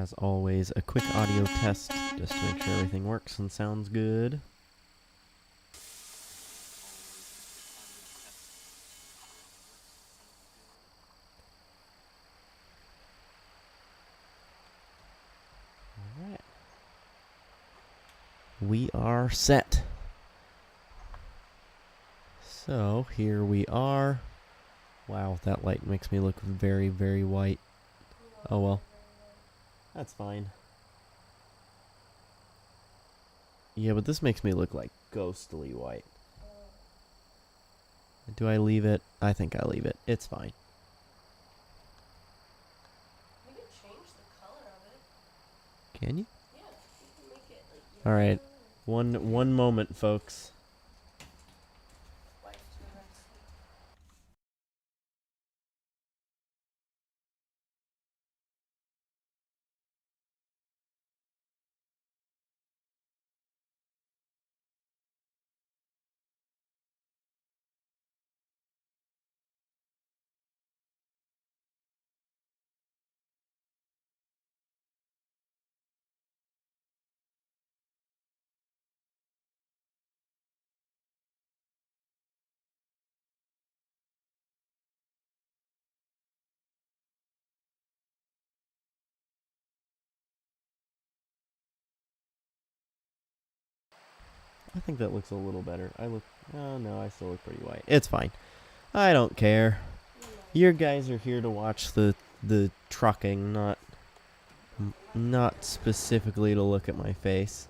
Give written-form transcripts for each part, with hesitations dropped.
As always, a quick audio test just to make sure everything works and sounds good. Alright. We are set. So, here we are. Wow, that light makes me look very, very white. Oh well. That's fine. Yeah, but this makes me look like ghostly white. Do I leave it? I think I leave it. It's fine. You can change the color of it. Can you? Yeah, you can make it like Alright. One moment, folks. white to the rest. I think that looks a little better. Oh no, I still look pretty white. It's fine. I don't care. You guys are here to watch the trucking, not specifically to look at my face.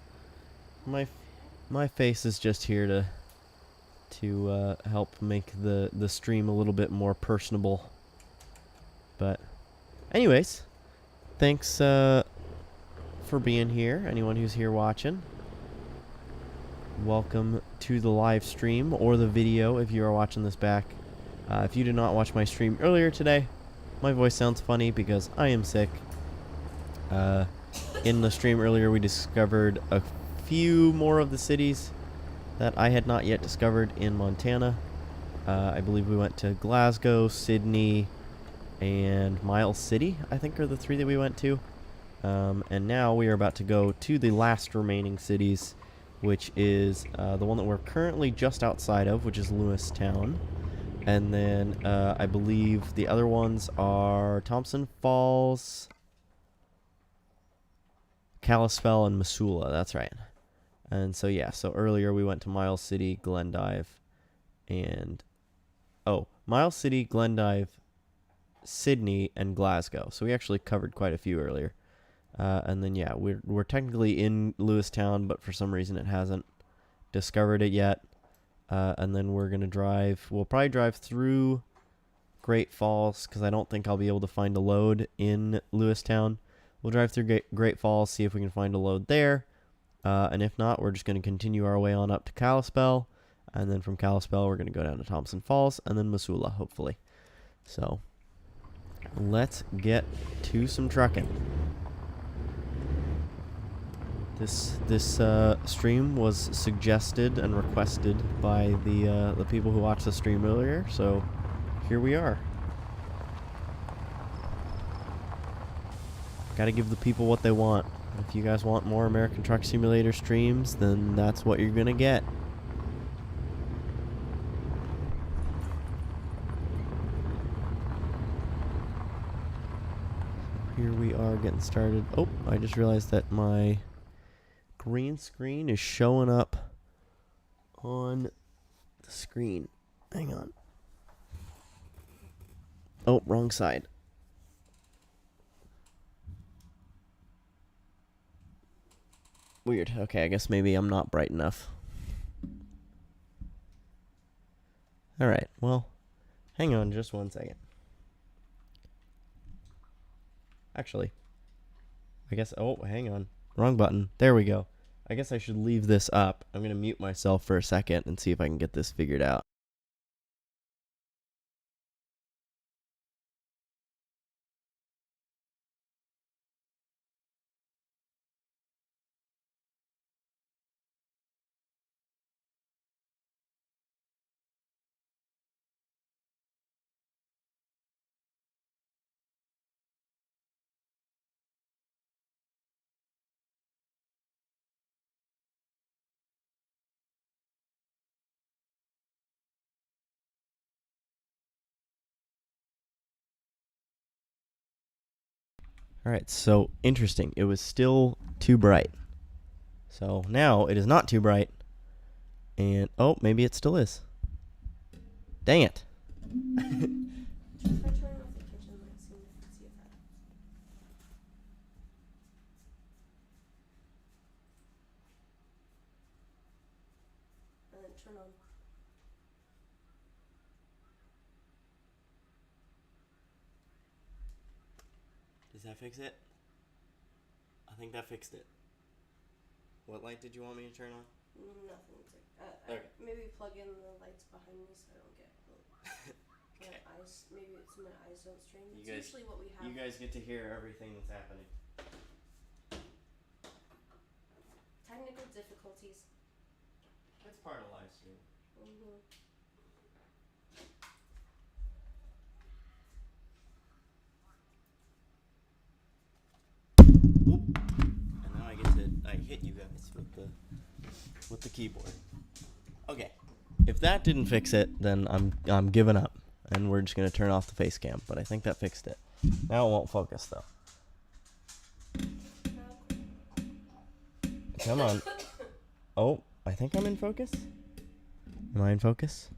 My face is just here to help make the stream a little bit more personable. But anyways, thanks for being here. Anyone who's here watching, welcome to the live stream or the video if you are watching this back. If you did not watch my stream earlier today, my voice sounds funny because I am sick. In the stream earlier, we discovered a few more of the cities that I had not yet discovered in Montana. I believe we went to Glasgow, Sydney, and Miles City, I think are the three that we went to. And now we are about to go to the last remaining cities, which is the one that we're currently just outside of, which is Lewistown. And then I believe the other ones are Thompson Falls, Kalispell, and Missoula. That's right. And so, yeah, so earlier we went to Miles City, Glendive, and... Oh, Miles City, Glendive, Sydney, and Glasgow. So we actually covered quite a few earlier. And then, yeah, we're technically in Lewistown, but for some reason it hasn't discovered it yet. And then we're going to drive... We'll probably drive through Great Falls, because I don't think I'll be able to find a load in Lewistown. We'll drive through Great Falls, see if we can find a load there. And if not, we're just going to continue our way on up to Kalispell. And then from Kalispell, we're going to go down to Thompson Falls, and then Missoula, hopefully. So, let's get to some trucking. This stream was suggested and requested by the people who watched the stream earlier, so here we are. Gotta give the people what they want. If you guys want more American Truck Simulator streams, then that's what you're gonna get. Here we are getting started. Oh, I just realized that my green screen is showing up on the screen. Hang on. Oh, wrong side. Weird. Okay, I guess maybe I'm not bright enough. Alright, well, hang on just one second. Actually, I guess... Oh, hang on. Wrong button. There we go. I guess I should leave this up. I'm going to mute myself for a second and see if I can get this figured out. Alright, so interesting. It was still too bright. So now it is not too bright. And, oh, maybe it still is. Dang it. Try turning off the kitchen light, see if that helps. And then turn on. Does that fix it? I think that fixed it. What light did you want me to turn on? Nothing. It's like, Okay. maybe plug in the lights behind me so I don't get Okay. my eyes. Maybe it's my eyes don't strain. You It's guys- usually what we have. You guys get to hear everything that's happening. Technical difficulties. It's part of live stream. Mm-hmm. Whoop. And now I hit you guys with the keyboard. Okay. If that didn't fix it, then I'm giving up. And we're just gonna turn off the face cam. But I think that fixed it. Now it won't focus though. Come on. Oh, I think I'm in focus. Am I in focus?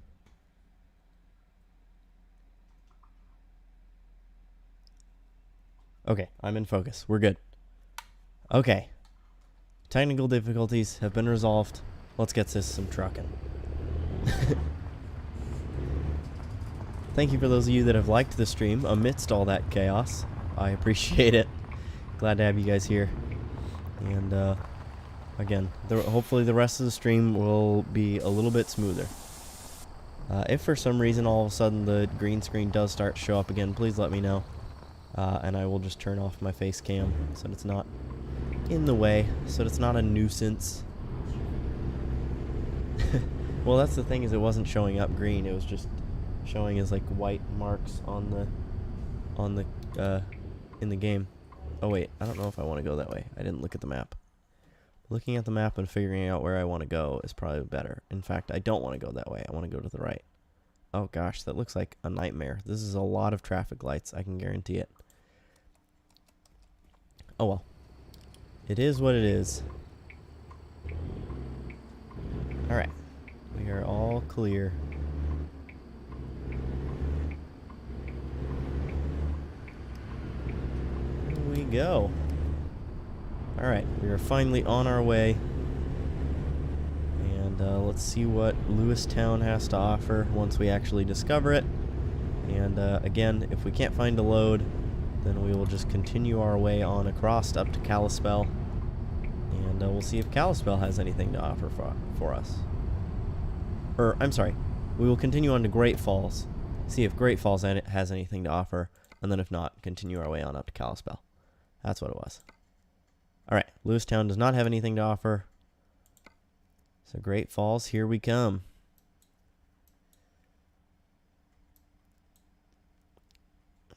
Okay, I'm in focus. We're good. Okay. Technical difficulties have been resolved. Let's get this some trucking. Thank you for those of you that have liked the stream amidst all that chaos. I appreciate it. Glad to have you guys here. And again, hopefully the rest of the stream will be a little bit smoother. If for some reason all of a sudden the green screen does start to show up again, please let me know. And I will just turn off my face cam so that it's not in the way, so that it's not a nuisance. Well, that's the thing, is it wasn't showing up green, it was just showing as like white marks on the in the game. Oh wait, I don't know if I want to go that way. I didn't look at the map. Looking at the map and figuring out where I want to go is probably better. In fact, I don't want to go that way. I want to go to the right. Oh gosh, that looks like a nightmare. This is a lot of traffic lights, I can guarantee it. Oh well. It is what it is. Alright. We are all clear. Here we go. Alright, we are finally on our way. And let's see what Lewistown has to offer once we actually discover it. And again, if we can't find a load, then we will just continue our way on across up to Kalispell. And we'll see if Kalispell has anything to offer for us. Or, I'm sorry, we will continue on to Great Falls, see if Great Falls has anything to offer, and then if not, continue our way on up to Kalispell. That's what it was. Alright, Lewistown does not have anything to offer. So Great Falls, here we come.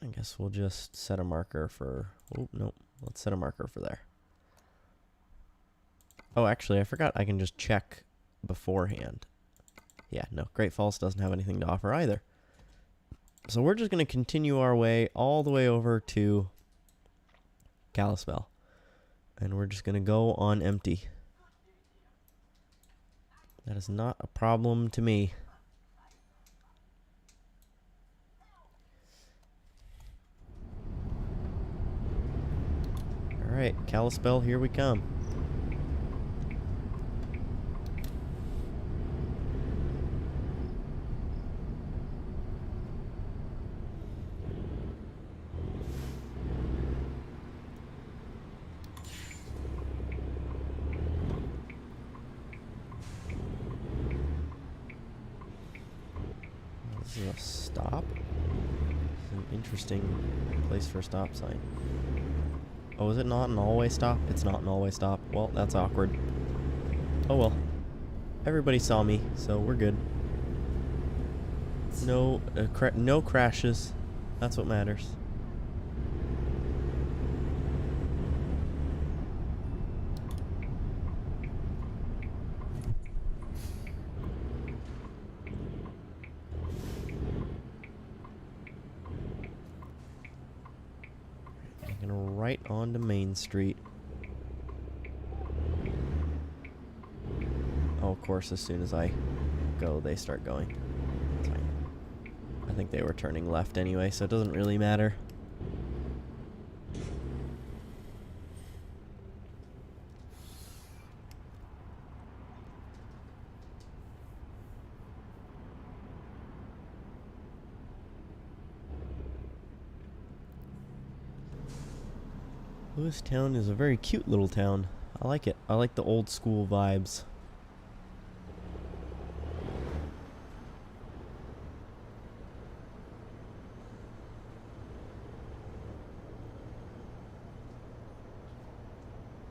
I guess we'll just set a marker for... Oh, nope. Let's set a marker for there. Oh, actually, I forgot I can just check beforehand. Yeah, no, Great Falls doesn't have anything to offer either. So we're just going to continue our way all the way over to Kalispell. And we're just going to go on empty. That is not a problem to me. Alright, Kalispell, here we come. This is a stop. This is an interesting place for a stop sign. Oh, is it not an all-way stop? It's not an all-way stop. Well, that's awkward. Oh well. Everybody saw me, so we're good. No, no crashes. That's what matters. right onto Main Street. Oh, of course, as soon as I go, they start going. That's fine. I think they were turning left anyway, so it doesn't really matter. Lewistown is a very cute little town. I like it. I like the old school vibes.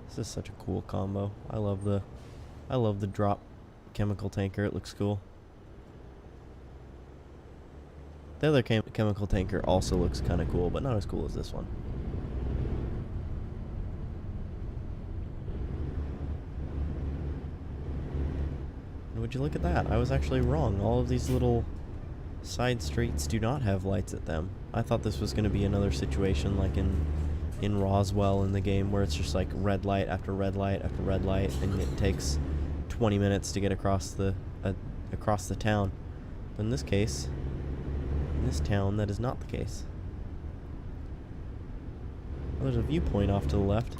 This is such a cool combo. I love the drop chemical tanker. It looks cool. The other chemical tanker also looks kind of cool, but not as cool as this one. And would you look at that? I was actually wrong. All of these little side streets do not have lights at them. I thought this was going to be another situation like in Roswell in the game where it's just like red light after red light after red light, and it takes 20 minutes to get across the town. But in this case, in this town, that is not the case. Oh, there's a viewpoint off to the left.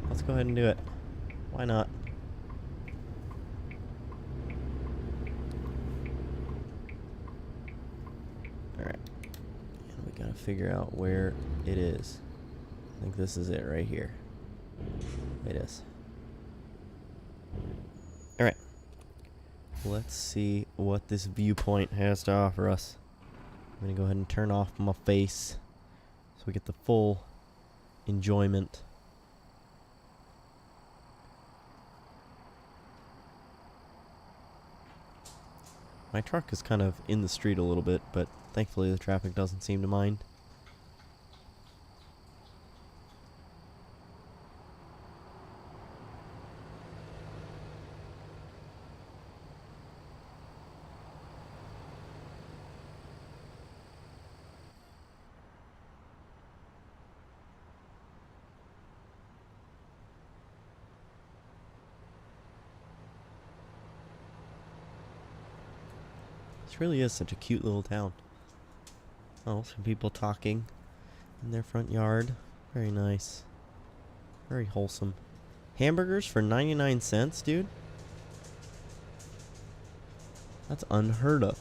Let's go ahead and do it. Why not? Alright. And we gotta figure out where it is. I think this is it right here. It is. Alright. Let's see what this viewpoint has to offer us. I'm gonna go ahead and turn off my face so we get the full enjoyment. My truck is kind of in the street a little bit, but thankfully the traffic doesn't seem to mind. This really is such a cute little town. Oh, some people talking in their front yard. Very nice. Very wholesome. Hamburgers for 99 cents, dude? That's unheard of.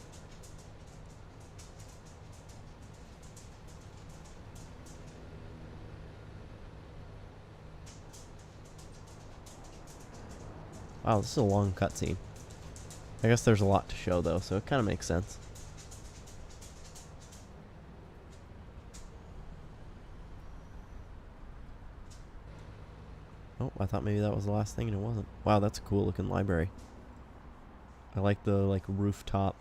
Wow, this is a long cutscene. I guess there's a lot to show, though, so it kind of makes sense. Oh, I thought maybe that was the last thing, and it wasn't. Wow, that's a cool-looking library. I like the, rooftop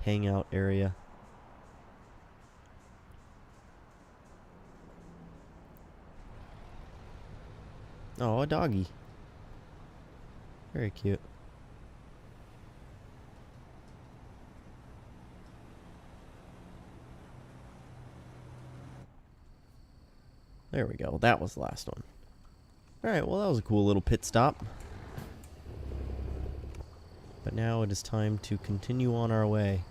hangout area. Oh, a doggy. Very cute. There we go. That was the last one. Alright, well that was a cool little pit stop. But now it is time to continue on our way.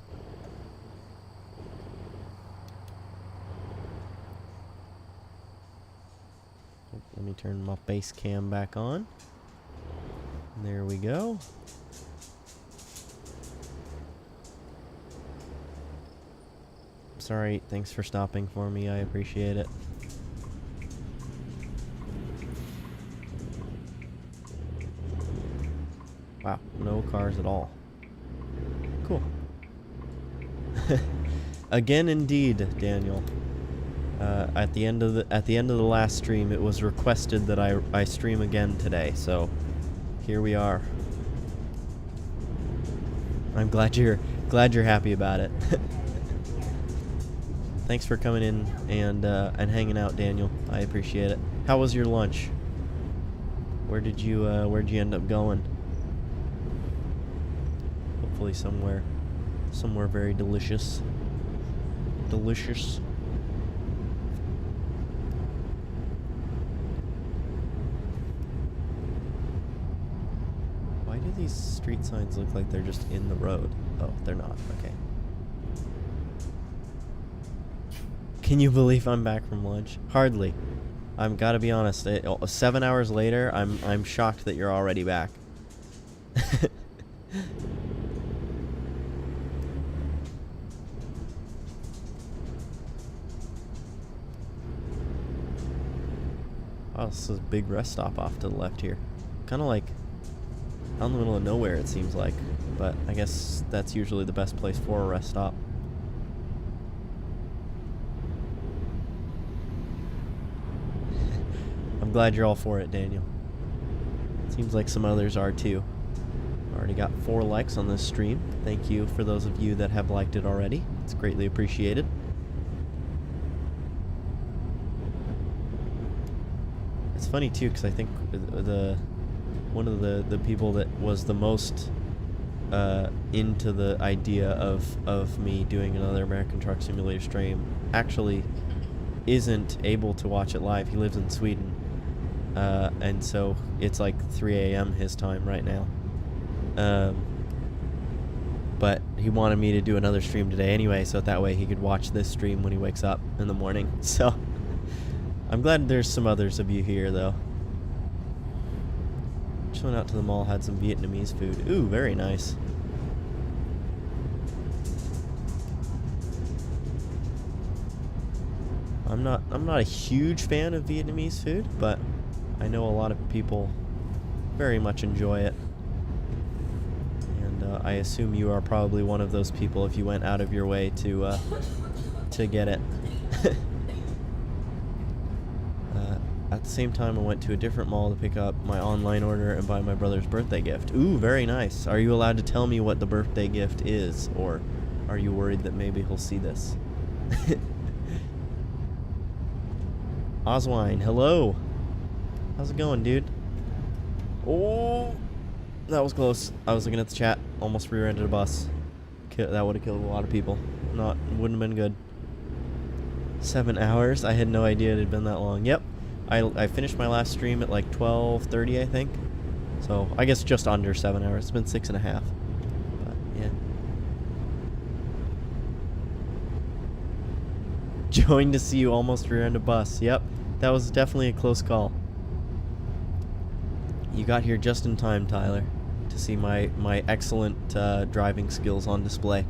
Oh, let me turn my base cam back on. There we go. Sorry, thanks for stopping for me. I appreciate it. Wow, no cars at all. Cool. Again, indeed, Daniel. At the end of the last stream, it was requested that I stream again today. So here we are. I'm glad you're happy about it. Thanks for coming in and hanging out, Daniel. I appreciate it. How was your lunch? Where'd you end up going? Hopefully somewhere very delicious. Delicious. do these street signs look like they're just in the road? Oh, they're not. Okay. Can you believe I'm back from lunch? Hardly. I'm gotta be honest. 7 hours later, I'm shocked that you're already back. Oh, this is a big rest stop off to the left here. Kind of like out in the middle of nowhere, it seems like. But I guess that's usually the best place for a rest stop. I'm glad you're all for it, Daniel. Seems like some others are too. Already got 4 likes on this stream. Thank you for those of you that have liked it already. It's greatly appreciated. It's funny too, because I think one of the people that was the most into the idea of me doing another American Truck Simulator stream actually isn't able to watch it live. He lives in Sweden, and so it's like 3 a.m. his time right now. But he wanted me to do another stream today anyway, so that way he could watch this stream when he wakes up in the morning. So I'm glad there's some others of you here, though. Just went out to the mall, had some Vietnamese food. Ooh, very nice. I'm not a huge fan of Vietnamese food, but I know a lot of people very much enjoy it. And I assume you are probably one of those people if you went out of your way to get it. At the same time, I went to a different mall to pick up my online order and buy my brother's birthday gift. Ooh, very nice. Are you allowed to tell me what the birthday gift is, or are you worried that maybe he'll see this? Oswine, hello. How's it going, dude? Oh, that was close. I was looking at the chat. Almost rear-ended a bus. That would have killed a lot of people. Wouldn't have been good. 7 hours? I had no idea it had been that long. Yep. I finished my last stream at like 12:30, I think. So I guess just under 7 hours. It's been 6.5. But yeah. Joined to see you almost rear-end a bus. Yep. That was definitely a close call. You got here just in time, Tyler, to see my excellent driving skills on display.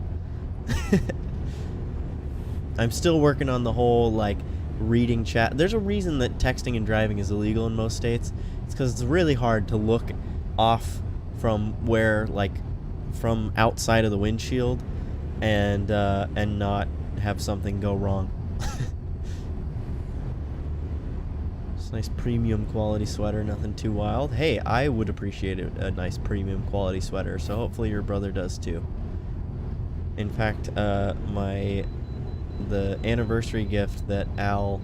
I'm still working on the whole, like, reading chat. There's a reason that texting and driving is illegal in most states. It's because it's really hard to look off from from outside of the windshield and not have something go wrong. It's a nice premium quality sweater, nothing too wild. Hey, I would appreciate a nice premium quality sweater, so hopefully your brother does too. In fact, the anniversary gift that Al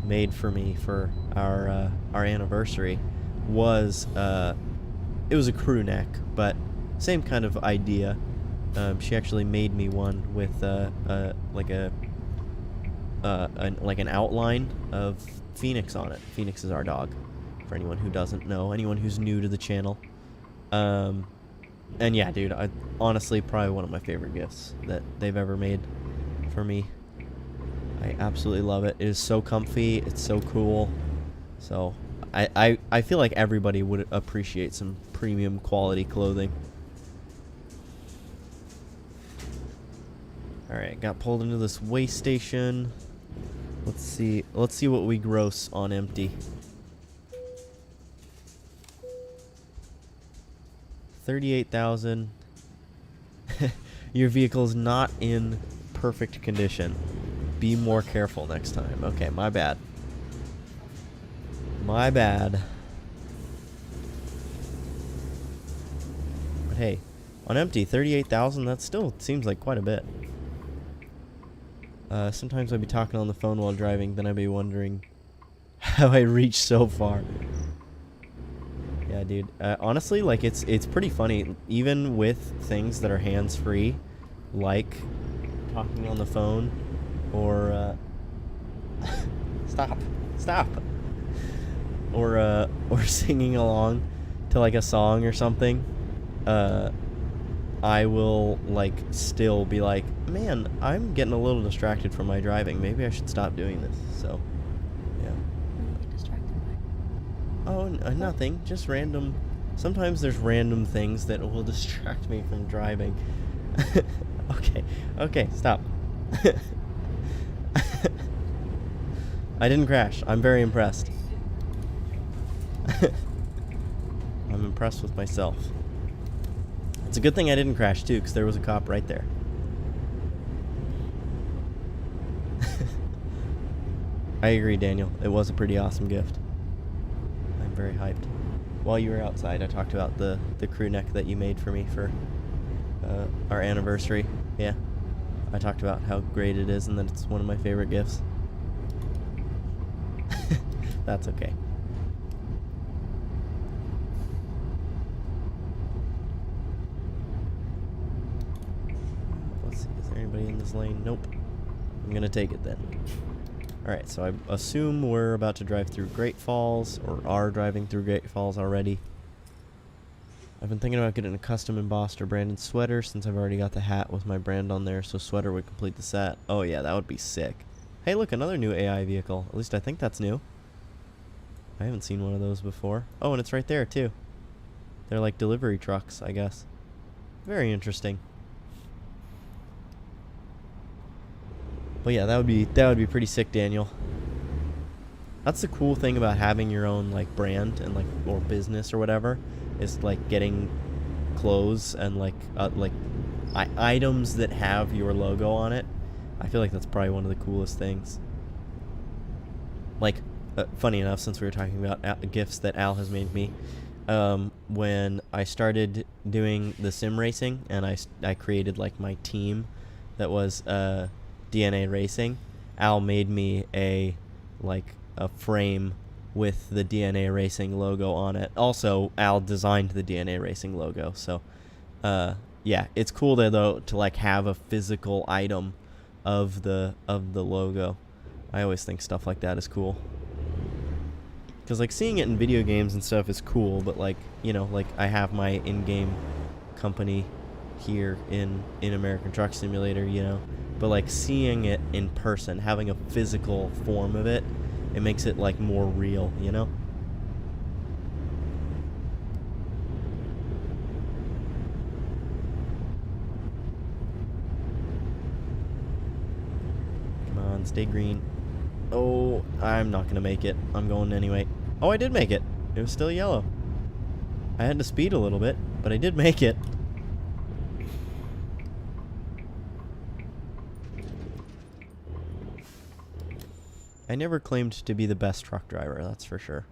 made for me for our anniversary was it was a crew neck, but same kind of idea. She actually made me one with like an outline of Phoenix on it. Phoenix is our dog, for anyone who doesn't know, anyone who's new to the channel. And yeah, dude, honestly probably one of my favorite gifts that they've ever made for me. I absolutely love it. It is so comfy. It's so cool. So I feel like everybody would appreciate some premium quality clothing. Alright, got pulled into this way station. Let's see what we gross on empty. 38,000. Your vehicle's not in perfect condition. Be more careful next time. Okay, my bad. My bad. But hey, on empty, 38,000, that still seems like quite a bit. Sometimes I'd be talking on the phone while driving, then I'd be wondering how I reached so far. Yeah, dude. Honestly, like, it's pretty funny. Even with things that are hands-free, like talking on the phone, or stop, or singing along to like a song or something. I will like still be like, man, I'm getting a little distracted from my driving. Maybe I should stop doing this. So, yeah. What do you get distracted by? Oh, nothing. Just random. Sometimes there's random things that will distract me from driving. Okay, stop. I didn't crash. I'm very impressed. I'm impressed with myself. It's a good thing I didn't crash too, because there was a cop right there. I agree, Daniel. It was a pretty awesome gift. I'm very hyped. While you were outside, I talked about the crew neck that you made for me for our anniversary. Yeah. I talked about how great it is and that it's one of my favorite gifts. That's okay. Let's see, is there anybody in this lane? Nope. I'm gonna take it then. Alright, so I assume we're about to drive through Great Falls, or are driving through Great Falls already. I've been thinking about getting a custom embossed or branded sweater since I've already got the hat with my brand on there, so sweater would complete the set. Oh yeah, that would be sick. Hey look, another new AI vehicle. At least I think that's new. I haven't seen one of those before. Oh, and it's right there too. They're like delivery trucks, I guess. Very interesting. But yeah, that would be pretty sick, Daniel. That's the cool thing about having your own like brand and like or business or whatever, is like getting clothes and like items that have your logo on it. I feel like that's probably one of the coolest things. Like, funny enough, since we were talking about gifts that Al has made me, when I started doing the sim racing and I created like my team that was DNA Racing, Al made me a frame with the DNA Racing logo on it. Also, Al designed the DNA Racing logo. So, yeah, it's cool to like have a physical item of the logo. I always think stuff like that is cool. Because like seeing it in video games and stuff is cool, but like, you know, like I have my in-game company here in American Truck Simulator, you know, but like seeing it in person, having a physical form of it, it makes it like more real, you know? Come on, stay green. Oh, I'm not gonna make it. I'm going anyway. Oh, I did make it. It was still yellow. I had to speed a little bit, but I did make it. I never claimed to be the best truck driver, that's for sure.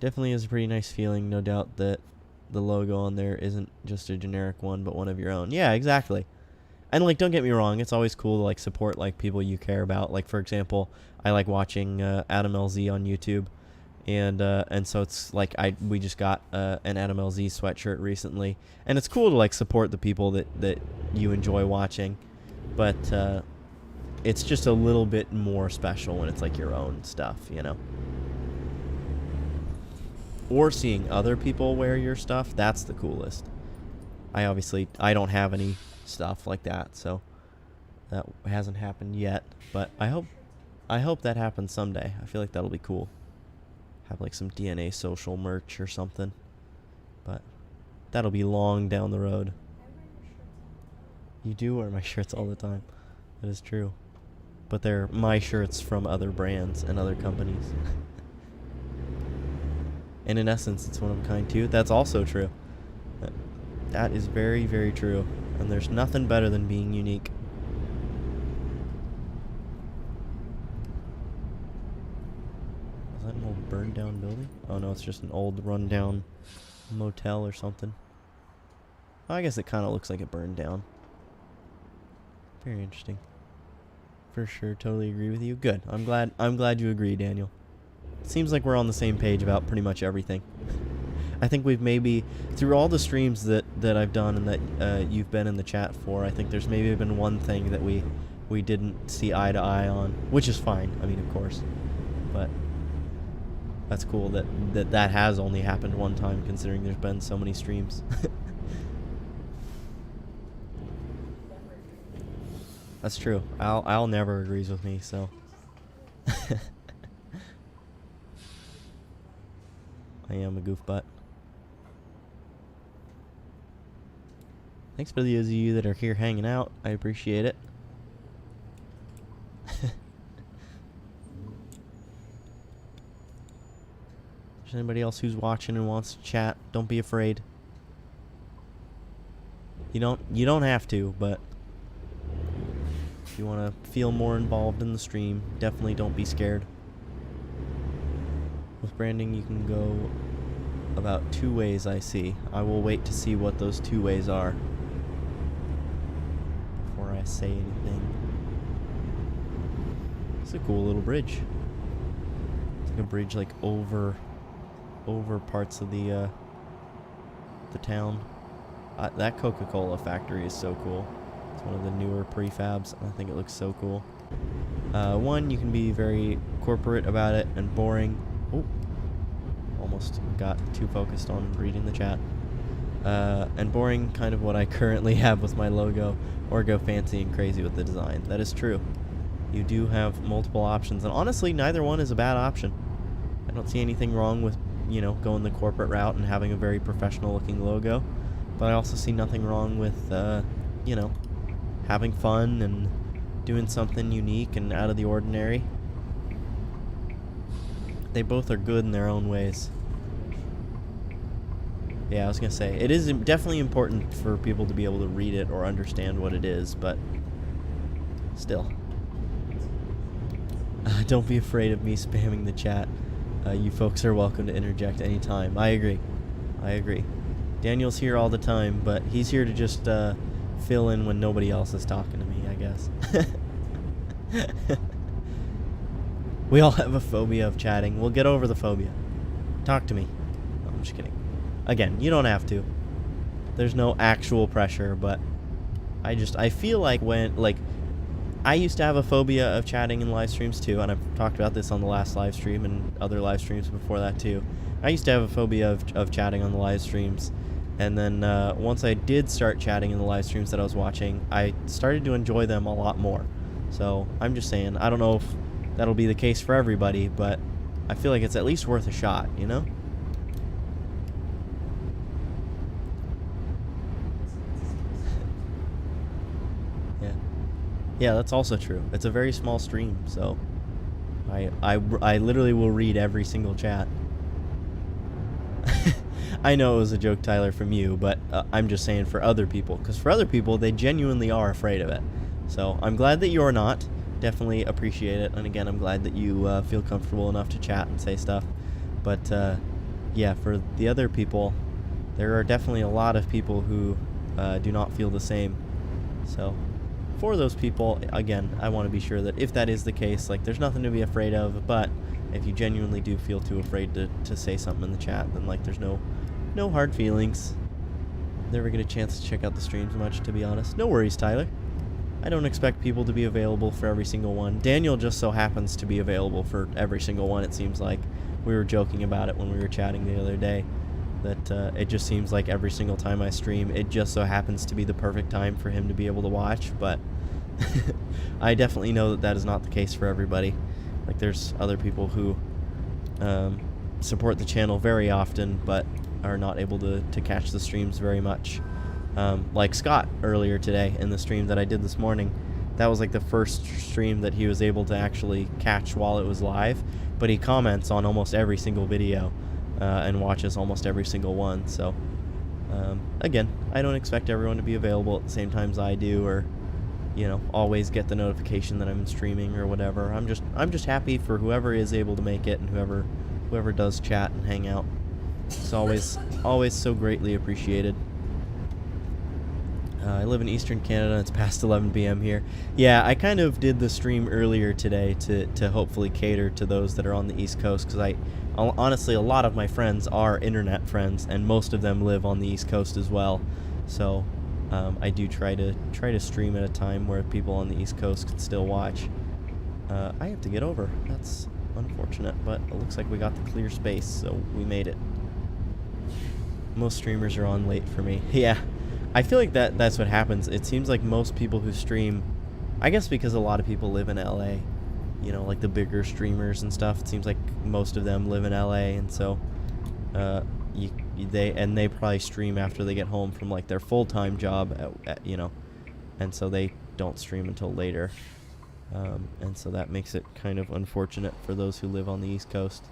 Definitely is a pretty nice feeling, no doubt that the logo on there isn't just a generic one, but one of your own. Yeah, exactly. And like, don't get me wrong, it's always cool to like support like people you care about. Like, for example, I like watching Adam LZ on YouTube, and so it's like we just got an Adam LZ sweatshirt recently, and it's cool to like support the people that you enjoy watching, but it's just a little bit more special when it's like your own stuff, you know. Or seeing other people wear your stuff, that's the coolest. I don't have any stuff like that, so that hasn't happened yet, but I hope that happens someday. I feel like that'll be cool. Have like some DNA social merch or something, but that'll be long down the road. You do wear my shirts all the time. That is true, but they're my shirts from other brands and other companies. And in essence, it's one of a kind too. That's also true. That is very, very true. And there's nothing better than being unique. Is that an old burned down building? Oh no, it's just an old run down motel or something. Oh, I guess it kind of looks like it burned down. Very interesting. For sure, totally agree with you. Good. I'm glad you agree, Daniel. Seems like we're on the same page about pretty much everything. I think we've maybe, through all the streams that I've done and that you've been in the chat for, I think there's maybe been one thing that we didn't see eye to eye on, which is fine, I mean, of course. But That's cool that has only happened one time, considering there's been so many streams. That's true. Al never agrees with me, so. I am a goofbutt. Thanks for those of you that are here hanging out. I appreciate it. If there's anybody else who's watching and wants to chat, don't be afraid. You don't have to, but if you want to feel more involved in the stream, definitely don't be scared. With branding, you can go about 2 ways, I see. I will wait to see what those 2 ways are before I say anything. It's a cool little bridge. It's like a bridge like over parts of the town. That Coca-Cola factory is so cool. It's one of the newer prefabs, and I think it looks so cool. One, you can be very corporate about it and boring. Oh, almost got too focused on reading the chat. And boring, kind of what I currently have with my logo, or go fancy and crazy with the design. That is true. You do have multiple options, and honestly, neither one is a bad option. I don't see anything wrong with, you know, going the corporate route and having a very professional looking logo, but I also see nothing wrong with, you know, having fun and doing something unique and out of the ordinary. They both are good in their own ways. Yeah, I was gonna say, it is definitely important for people to be able to read it or understand what it is, but still. Don't be afraid of me spamming the chat. You folks are welcome to interject anytime. I agree. I agree. Daniel's here all the time, but he's here to just fill in when nobody else is talking to me, I guess. We all have a phobia of chatting. We'll get over the phobia. Talk to me. No, I'm just kidding. Again, you don't have to. There's no actual pressure, but I feel like I used to have a phobia of chatting in live streams too, and I've talked about this on the last live stream and other live streams before that too. I used to have a phobia of chatting on the live streams, and then once I did start chatting in the live streams that I was watching, I started to enjoy them a lot more. So I'm just saying, I don't know if that'll be the case for everybody, but I feel like it's at least worth a shot, you know? Yeah, that's also true. It's a very small stream, so I literally will read every single chat. I know it was a joke, Tyler, from you, but I'm just saying for other people, because for other people, they genuinely are afraid of it. So I'm glad that you're not. Definitely appreciate it, and again, I'm glad that you feel comfortable enough to chat and say stuff. But yeah, for the other people, there are definitely a lot of people who do not feel the same. So for those people, again, I want to be sure that if that is the case, like, there's nothing to be afraid of, but if you genuinely do feel too afraid to say something in the chat, then, like, there's no hard feelings. Never get a chance to check out the streams much, to be honest. No worries, Tyler. I don't expect people to be available for every single one. Daniel just so happens to be available for every single one, it seems like. We were joking about it when we were chatting the other day, that it just seems like every single time I stream, it just so happens to be the perfect time for him to be able to watch, but I definitely know that is not the case for everybody. Like, there's other people who support the channel very often, but are not able to catch the streams very much. Like Scott earlier today in the stream that I did this morning. That was like the first stream that he was able to actually catch while it was live, but he comments on almost every single video and watches almost every single one. So again, I don't expect everyone to be available at the same time as I do, or, you know, always get the notification that I'm streaming or whatever. I'm just happy for whoever is able to make it, and whoever does chat and hang out. It's always so greatly appreciated. I live in Eastern Canada. It's past 11 p.m. here. Yeah, I kind of did the stream earlier today to hopefully cater to those that are on the East Coast, because honestly, a lot of my friends are internet friends, and most of them live on the East Coast as well. So I do try to stream at a time where people on the East Coast can still watch. I have to get over. Unfortunate, but it looks like we got the clear space, so we made it. Most streamers are on late for me. Yeah, I feel like that's what happens. It seems like most people who stream, I guess because a lot of people live in LA, you know, like the bigger streamers and stuff. It seems like most of them live in LA, and so they probably stream after they get home from like their full-time job, you know, and so they don't stream until later. And so that makes it kind of unfortunate for those who live on the East Coast.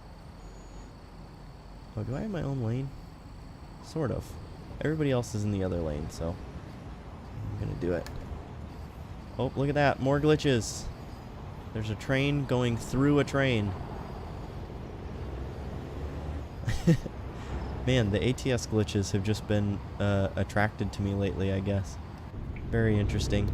Oh, do I have my own lane? Sort of. Everybody else is in the other lane, so I'm gonna do it. Oh, look at that. More glitches. There's a train going through a train. Man, the ATS glitches have just been attracted to me lately, I guess. Very interesting.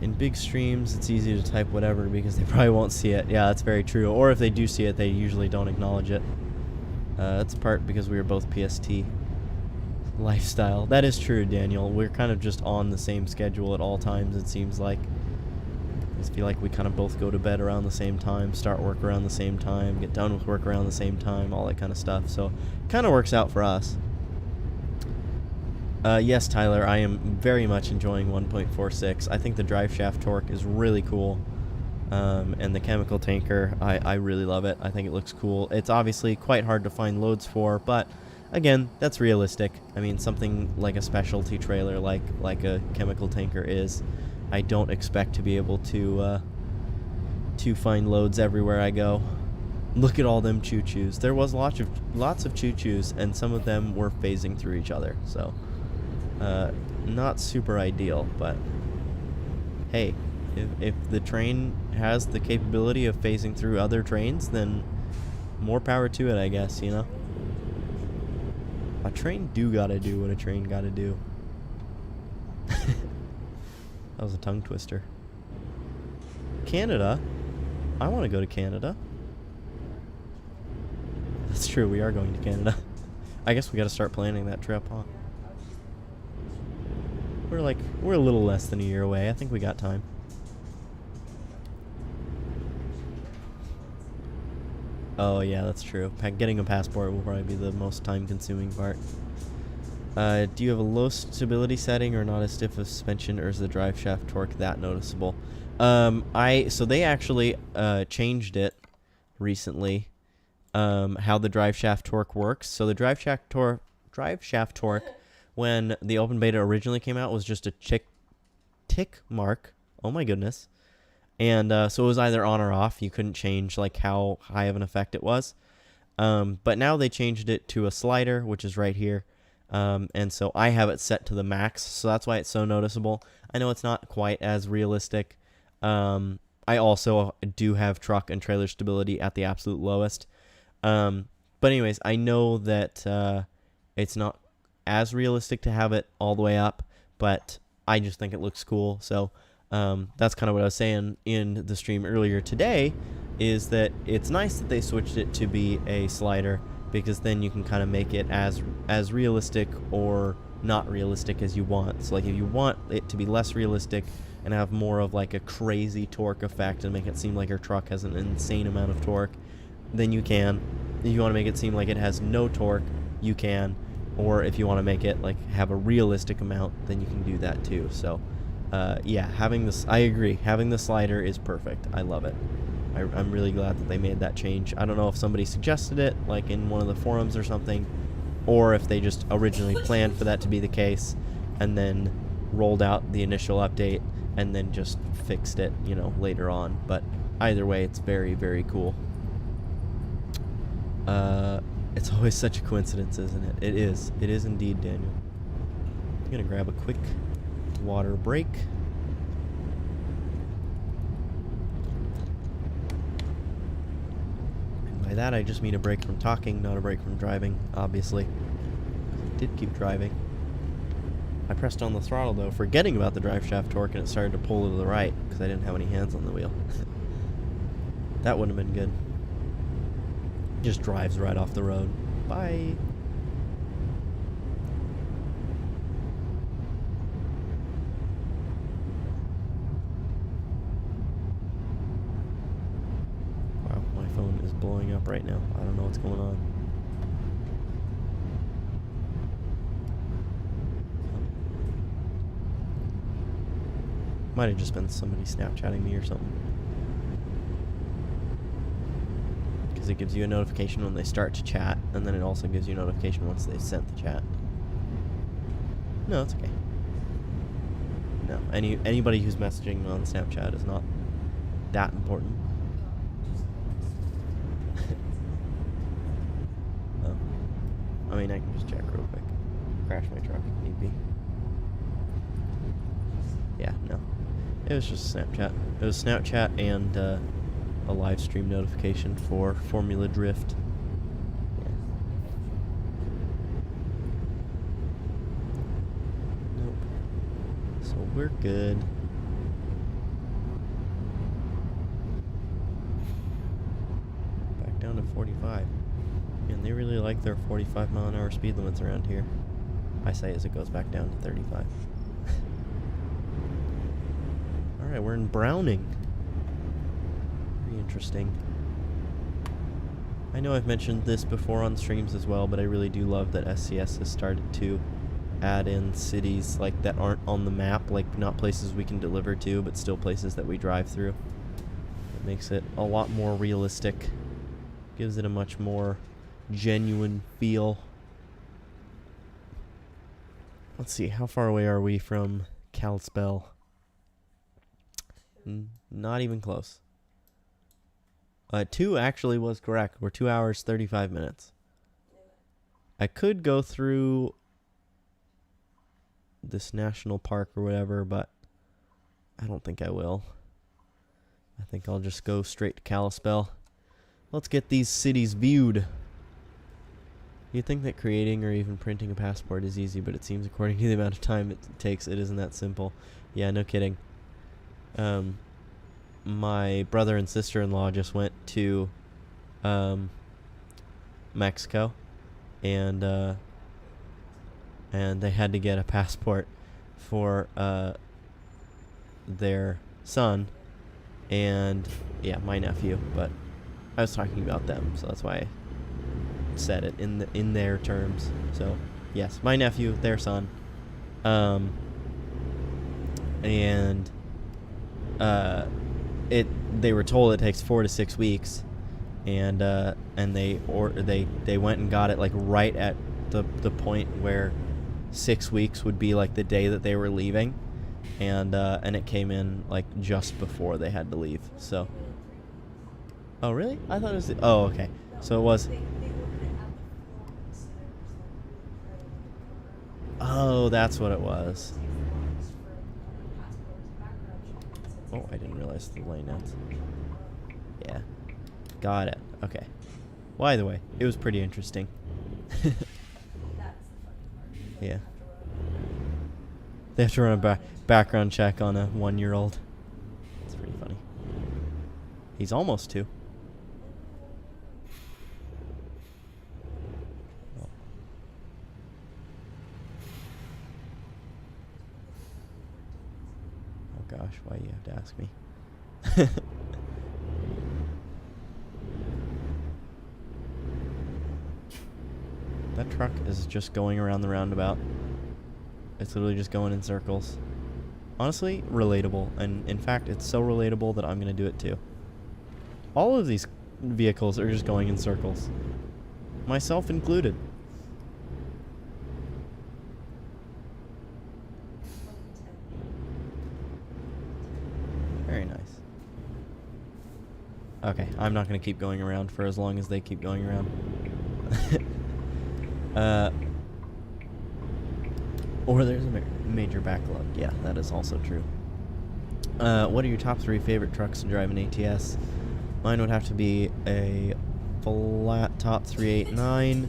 In big streams, it's easy to type whatever because they probably won't see it. Yeah, that's very true. Or if they do see it, they usually don't acknowledge it. That's part because we were both PST lifestyle. That is true, Daniel. We're kind of just on the same schedule at all times, it seems like. I just feel like we kind of both go to bed around the same time, start work around the same time, get done with work around the same time, all that kind of stuff. So it kind of works out for us. Yes, Tyler, I am very much enjoying 1.46. I think the drive shaft torque is really cool. And the chemical tanker, I really love it. I think it looks cool. It's obviously quite hard to find loads for, but again, that's realistic. I mean, something like a specialty trailer like a chemical tanker is, I don't expect to be able to find loads everywhere I go. Look at all them choo-choos. There was lots of choo-choos, and some of them were phasing through each other, so not super ideal, but hey, if the train has the capability of phasing through other trains, then more power to it, I guess, you know? A train do gotta do what a train gotta do. That was a tongue twister. Canada? I want to go to Canada. That's true, we are going to Canada. I guess we gotta start planning that trip, huh? We're a little less than a year away. I think we got time. Oh yeah, that's true. Getting a passport will probably be the most time-consuming part. Do you have a low stability setting or not as stiff a suspension, or is the drive shaft torque that noticeable? So they actually changed it recently. How the drive shaft torque works. So the drive shaft torque, when the open beta originally came out, was just a tick mark. Oh my goodness. And so it was either on or off. You couldn't change like how high of an effect it was. But now they changed it to a slider, which is right here. And so I have it set to the max, so that's why it's so noticeable. I know it's not quite as realistic. I also do have truck and trailer stability at the absolute lowest. But anyways, I know that it's not as realistic to have it all the way up, but I just think it looks cool. So that's kind of what I was saying in the stream earlier today, is that it's nice that they switched it to be a slider, because then you can kind of make it as realistic or not realistic as you want. So like if you want it to be less realistic and have more of like a crazy torque effect and make it seem like your truck has an insane amount of torque, then you can. If you want to make it seem like it has no torque, you can. Or if you want to make it like have a realistic amount, then you can do that too. So yeah, having this, I agree, having the slider is perfect. I love it. I'm really glad that they made that change. I don't know if somebody suggested it, like in one of the forums or something, or if they just originally planned for that to be the case and then rolled out the initial update and then just fixed it, you know, later on. But either way, it's very, very cool. It's always such a coincidence, isn't it? It is. It is indeed, Daniel. I'm gonna grab a quick water break. By that, I just mean a break from talking, not a break from driving, obviously. I did keep driving. I pressed on the throttle, though, forgetting about the drive shaft torque, and it started to pull to the right, because I didn't have any hands on the wheel. That wouldn't have been good. Just drives right off the road. Bye! showing up right now. I don't know what's going on. Might have just been somebody Snapchatting me or something. Because it gives you a notification when they start to chat, and then it also gives you a notification once they've sent the chat. No, it's okay. No, anybody who's messaging on Snapchat is not that important. Oh. I mean, I can just check real quick. Crash my truck if need be. Yeah, no. It was just Snapchat. It was Snapchat and a live stream notification for Formula Drift. Yeah. Nope. So we're good. Back down to 45. And they really like their 45-mile-an-hour speed limits around here. I say as it goes back down to 35. Alright, we're in Browning. Very interesting. I know I've mentioned this before on streams as well, but I really do love that SCS has started to add in cities like that aren't on the map, like not places we can deliver to, but still places that we drive through. It makes it a lot more realistic. Gives it a much more genuine feel. Let's see, how far away are we from Kalispell? Not even close. 2 actually was correct. We're 2 hours, 35 minutes. I could go through this national park or whatever, but I don't think I will. I think I'll just go straight to Kalispell. Let's get these cities viewed. You'd think that creating or even printing a passport is easy, but it seems according to the amount of time it takes, it isn't that simple. Yeah, no kidding. My brother and sister-in-law just went to Mexico, and they had to get a passport for their son, and yeah, my nephew. But I was talking about them, so that's why I said it in their terms. So yes, my nephew, their son, and they were told it takes 4 to 6 weeks, and they went and got it like right at the point where 6 weeks would be like the day that they were leaving, and it came in like just before they had to leave. So, oh really? I thought it was. Oh okay. So it was. Oh, that's what it was. Oh, I didn't realize the lane ends. Yeah. Got it. Okay. Well, either way, it was pretty interesting. Yeah. They have to run a background check on a 1-year-old. That's pretty funny. He's almost 2. Gosh, why do you have to ask me? That truck is just going around the roundabout. It's literally just going in circles. Honestly, relatable. And in fact, it's so relatable that I'm going to do it too. All of these vehicles are just going in circles. Myself included. Very nice. Okay, I'm not going to keep going around for as long as they keep going around. Or there's a major backlog. Yeah, that is also true. What are your top 3 favorite trucks to drive in ATS? Mine would have to be a flat top 389,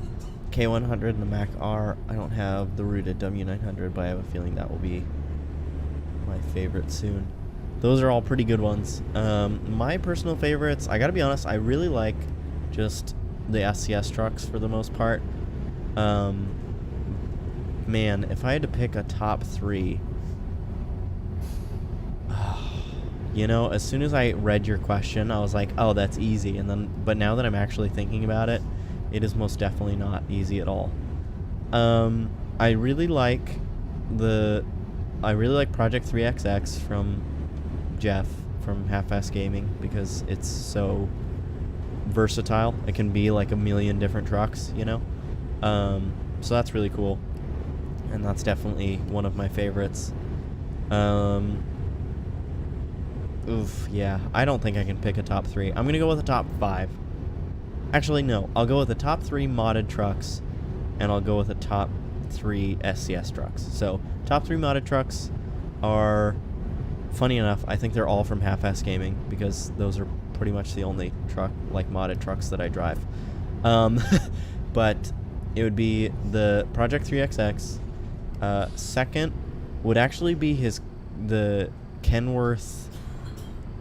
K100, and the Mac R. I don't have the rooted W900, but I have a feeling that will be my favorite soon. Those are all pretty good ones. My personal favorites, I gotta be honest, I really like just the SCS trucks for the most part. Man, if I had to pick a top 3, You know, as soon as I read your question, I was like, oh, that's easy. But now that I'm actually thinking about it, it is most definitely not easy at all. I really like Project 3XX from Jeff from Half-Ass Gaming because it's so versatile. It can be like a million different trucks, you know? So that's really cool. And that's definitely one of my favorites. Yeah. I don't think I can pick a top 3. I'm going to go with a top 5. Actually, no. I'll go with the top 3 modded trucks, and I'll go with the top 3 SCS trucks. So, top 3 modded trucks are, funny enough, I think they're all from Half-Ass Gaming, because those are pretty much the only modded trucks that I drive. But it would be the Project 3XX. Second would actually be the Kenworth.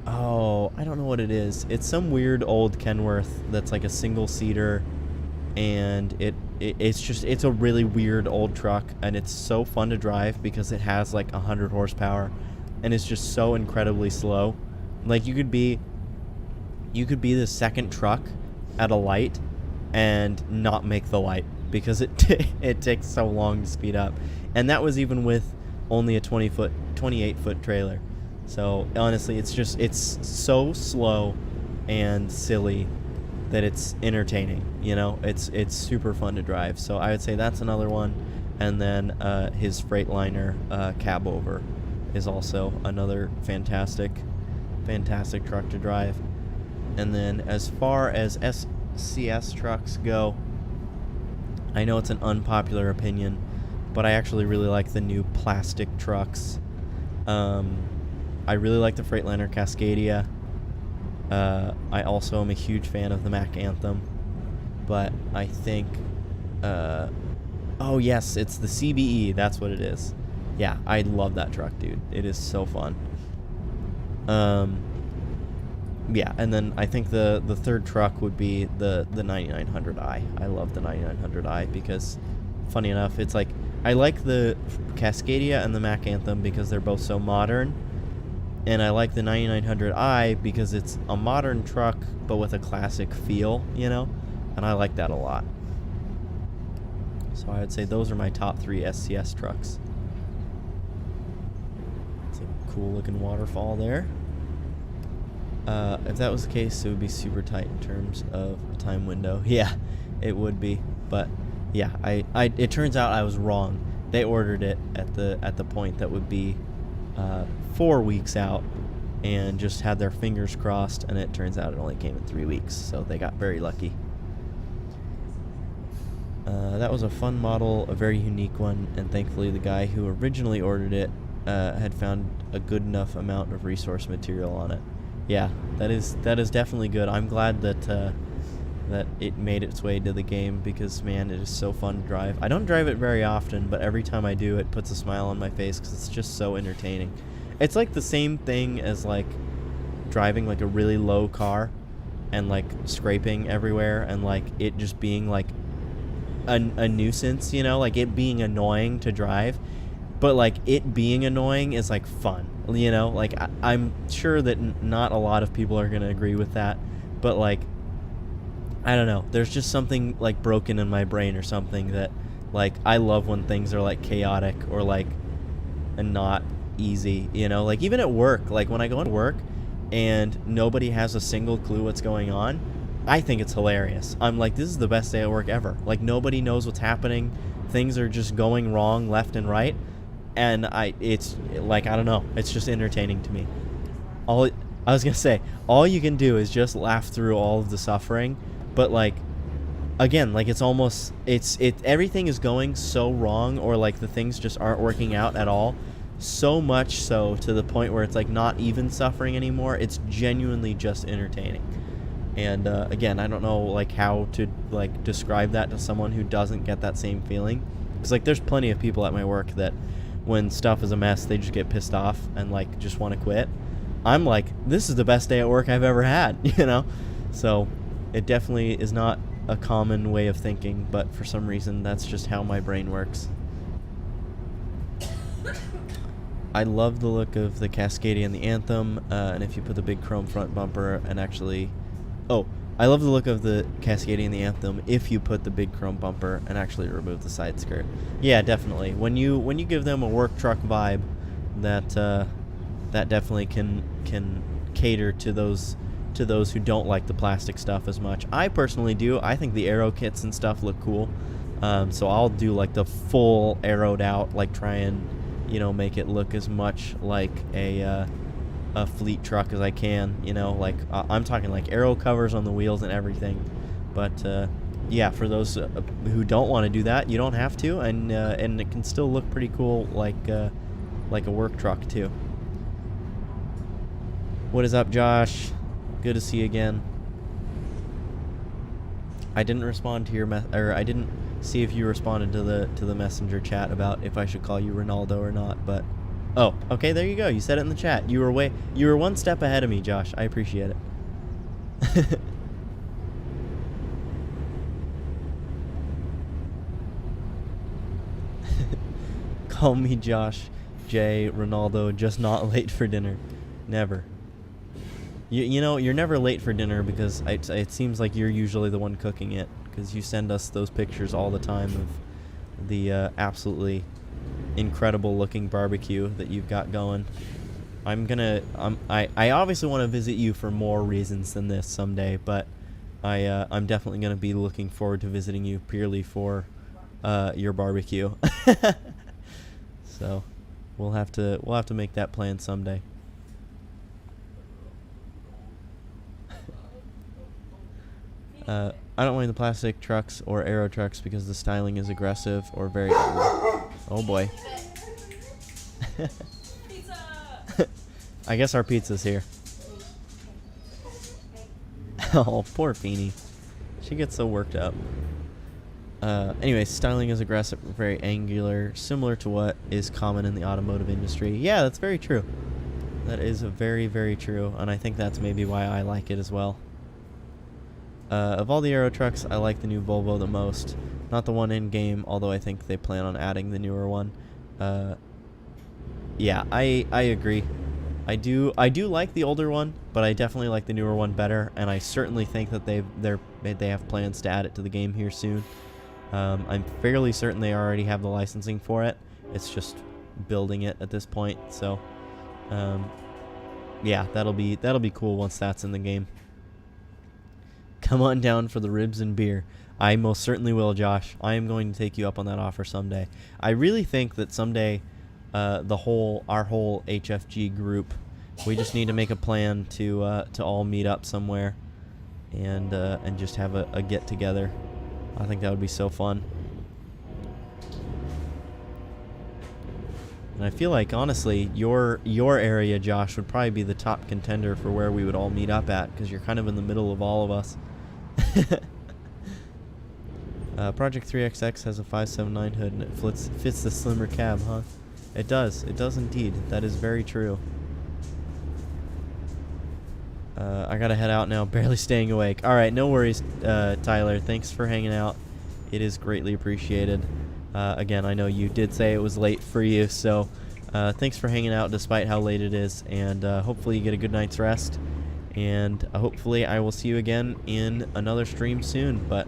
Oh, I don't know what it is. It's some weird old Kenworth that's like a single-seater, and it's a really weird old truck, and it's so fun to drive because it has like 100 horsepower, and it's just so incredibly slow. Like you could be the second truck at a light and not make the light because it takes so long to speed up, and that was even with only a 28-foot trailer. So honestly, it's so slow and silly that it's entertaining. You know, it's super fun to drive. So I would say that's another one, and then his Freightliner cab over is also another fantastic truck to drive. And then as far as SCS trucks go, I know it's an unpopular opinion, but I actually really like the new plastic trucks. I really like the Freightliner Cascadia. I also am a huge fan of the Mack Anthem, but I think, oh yes, it's the CBE, that's what it is. Yeah, I love that truck, dude. It is so fun. Yeah, and then I think the third truck would be the 9900i. I love the 9900i because, funny enough, it's like, I like the Cascadia and the Mack Anthem because they're both so modern, and I like the 9900i because it's a modern truck but with a classic feel, you know, and I like that a lot. So I would say those are my top 3 SCS trucks. It's a cool looking waterfall there. If that was the case, it would be super tight in terms of a time window. Yeah, it would be. But yeah, it turns out I was wrong. They ordered it at the point that would be 4 weeks out, and just had their fingers crossed, and it turns out it only came in 3 weeks, so they got very lucky. That was a fun model, a very unique one, and thankfully the guy who originally ordered it had found a good enough amount of resource material on it. Yeah, that is definitely good. I'm glad that it made its way to the game because, man, it is so fun to drive. I don't drive it very often, but every time I do, it puts a smile on my face because it's just so entertaining. It's like the same thing as like driving like a really low car and like scraping everywhere and like it just being like a nuisance, you know, like it being annoying to drive, but like it being annoying is like fun, you know, like I'm sure that not a lot of people are going to agree with that, but like, I don't know, there's just something like broken in my brain or something that like I love when things are like chaotic or like and not easy, you know, like even at work, like when I go to work and nobody has a single clue what's going on, I think it's hilarious. I'm like, this is the best day at work ever. Like nobody knows what's happening. Things are just going wrong left and right. And it's like, I don't know, it's just entertaining to me. I was gonna say, all you can do is just laugh through all of the suffering, but like, again, like it's almost, everything is going so wrong, or like the things just aren't working out at all, so much so to the point where it's like not even suffering anymore. It's genuinely just entertaining. And again, I don't know like how to like describe that to someone who doesn't get that same feeling, because like there's plenty of people at my work that when stuff is a mess, they just get pissed off and like just want to quit. I'm like, this is the best day at work I've ever had, you know? So it definitely is not a common way of thinking, but for some reason that's just how my brain works. I love the look of the Cascadia and the Anthem, and if you put the big chrome front bumper and actually... Oh, I love the look of the Cascadia and the Anthem if you put the big chrome bumper and actually remove the side skirt. Yeah, definitely. When you give them a work truck vibe, that definitely can cater to those who don't like the plastic stuff as much. I personally do. I think the aero kits and stuff look cool. So I'll do like the full arrowed out, like try and, make it look as much like a fleet truck as I can, like I'm talking like aero covers on the wheels and everything. But yeah, for those who don't want to do that, you don't have to, and it can still look pretty cool like a work truck too. What is up, Josh? Good to see you again. I didn't respond to your I didn't see if you responded to the messenger chat about if I should call you Ronaldo or not, but oh, okay, there you go. You said it in the chat. You were one step ahead of me, Josh. I appreciate it. Call me Josh J. Ronaldo, just not late for dinner. Never. You're never late for dinner because it seems like you're usually the one cooking it, because you send us those pictures all the time of the absolutely incredible looking barbecue that you've got going. I obviously want to visit you for more reasons than this someday, but I'm definitely gonna be looking forward to visiting you purely for your barbecue. So we'll have to make that plan someday. I don't mind the plastic trucks or aero trucks because the styling is aggressive or very ugly. Oh boy. Pizza! I guess our pizza's here. Oh, poor Feeny. She gets so worked up. Anyway, styling is aggressive, very angular, similar to what is common in the automotive industry. Yeah, that's very true. That is very, very true, and I think that's maybe why I like it as well. Of all the aero trucks, I like the new Volvo the most. Not the one in game, although I think they plan on adding the newer one. Yeah, I agree. I do like the older one, but I definitely like the newer one better, and I certainly think that they have plans to add it to the game here soon. I'm fairly certain they already have the licensing for it. It's just building it at this point. So, yeah, that'll be cool once that's in the game. Come on down for the ribs and beer. I most certainly will, Josh. I am going to take you up on that offer someday. I really think that someday, our whole HFG group, we just need to make a plan to all meet up somewhere, and just have a get together. I think that would be so fun. And I feel like, honestly, your area, Josh, would probably be the top contender for where we would all meet up at, because you're kind of in the middle of all of us. Project 3XX has a 579 hood, and it fits the slimmer cab, huh? It does. It does indeed. That is very true. I gotta head out now. Barely staying awake. All right, no worries, Tyler. Thanks for hanging out. It is greatly appreciated. Again, I know you did say it was late for you, so thanks for hanging out despite how late it is, and hopefully you get a good night's rest, and hopefully I will see you again in another stream soon. But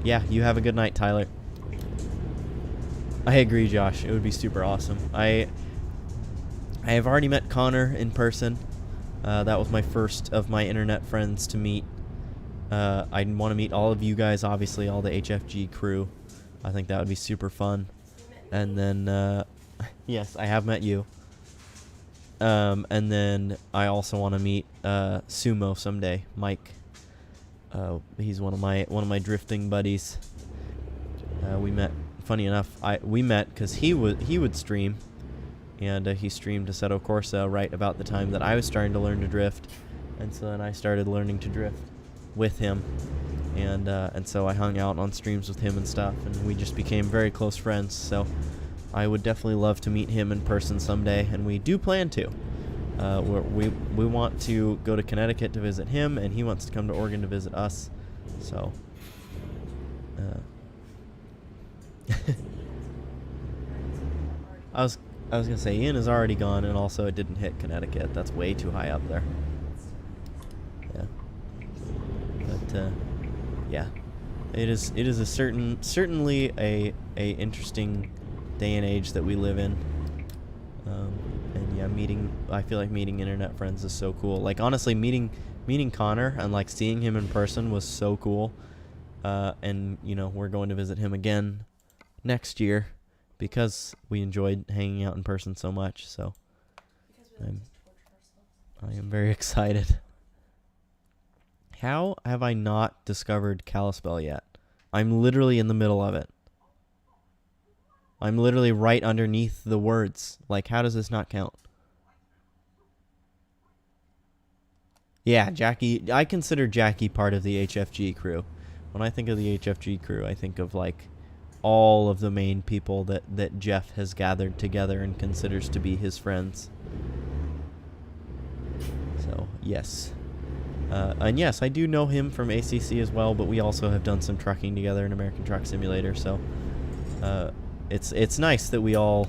yeah, you have a good night, Tyler. I agree, Josh. It would be super awesome. I have already met Connor in person. That was my first of my internet friends to meet. I want to meet all of you guys, obviously, all the HFG crew. I think that would be super fun. And then, yes, I have met you. And then I also want to meet Sumo someday, Mike. He's one of my drifting buddies. We met. Funny enough, we met because he would stream, and he streamed Assetto Corsa right about the time that I was starting to learn to drift, and so then I started learning to drift with him, and so I hung out on streams with him and stuff, and we just became very close friends. So I would definitely love to meet him in person someday, and we do plan to. We want to go to Connecticut to visit him, and he wants to come to Oregon to visit us. So I I was gonna say Ian is already gone, and also it didn't hit Connecticut. That's way too high up there. Yeah. But yeah, it is a certainly a interesting day and age that we live in. And yeah, I feel like meeting internet friends is so cool. Like honestly, meeting Connor and like seeing him in person was so cool. And you know, we're going to visit him again next year because we enjoyed hanging out in person so much. So I am very excited. How have I not discovered Kalispell yet? I'm literally in the middle of it. I'm literally right underneath the words. Like, how does this not count? Yeah, Jackie. I consider Jackie part of the HFG crew. When I think of the HFG crew, I think of, like, all of the main people that Jeff has gathered together and considers to be his friends. So, yes. And yes, I do know him from ACC as well, but we also have done some trucking together in American Truck Simulator, so it's nice that we all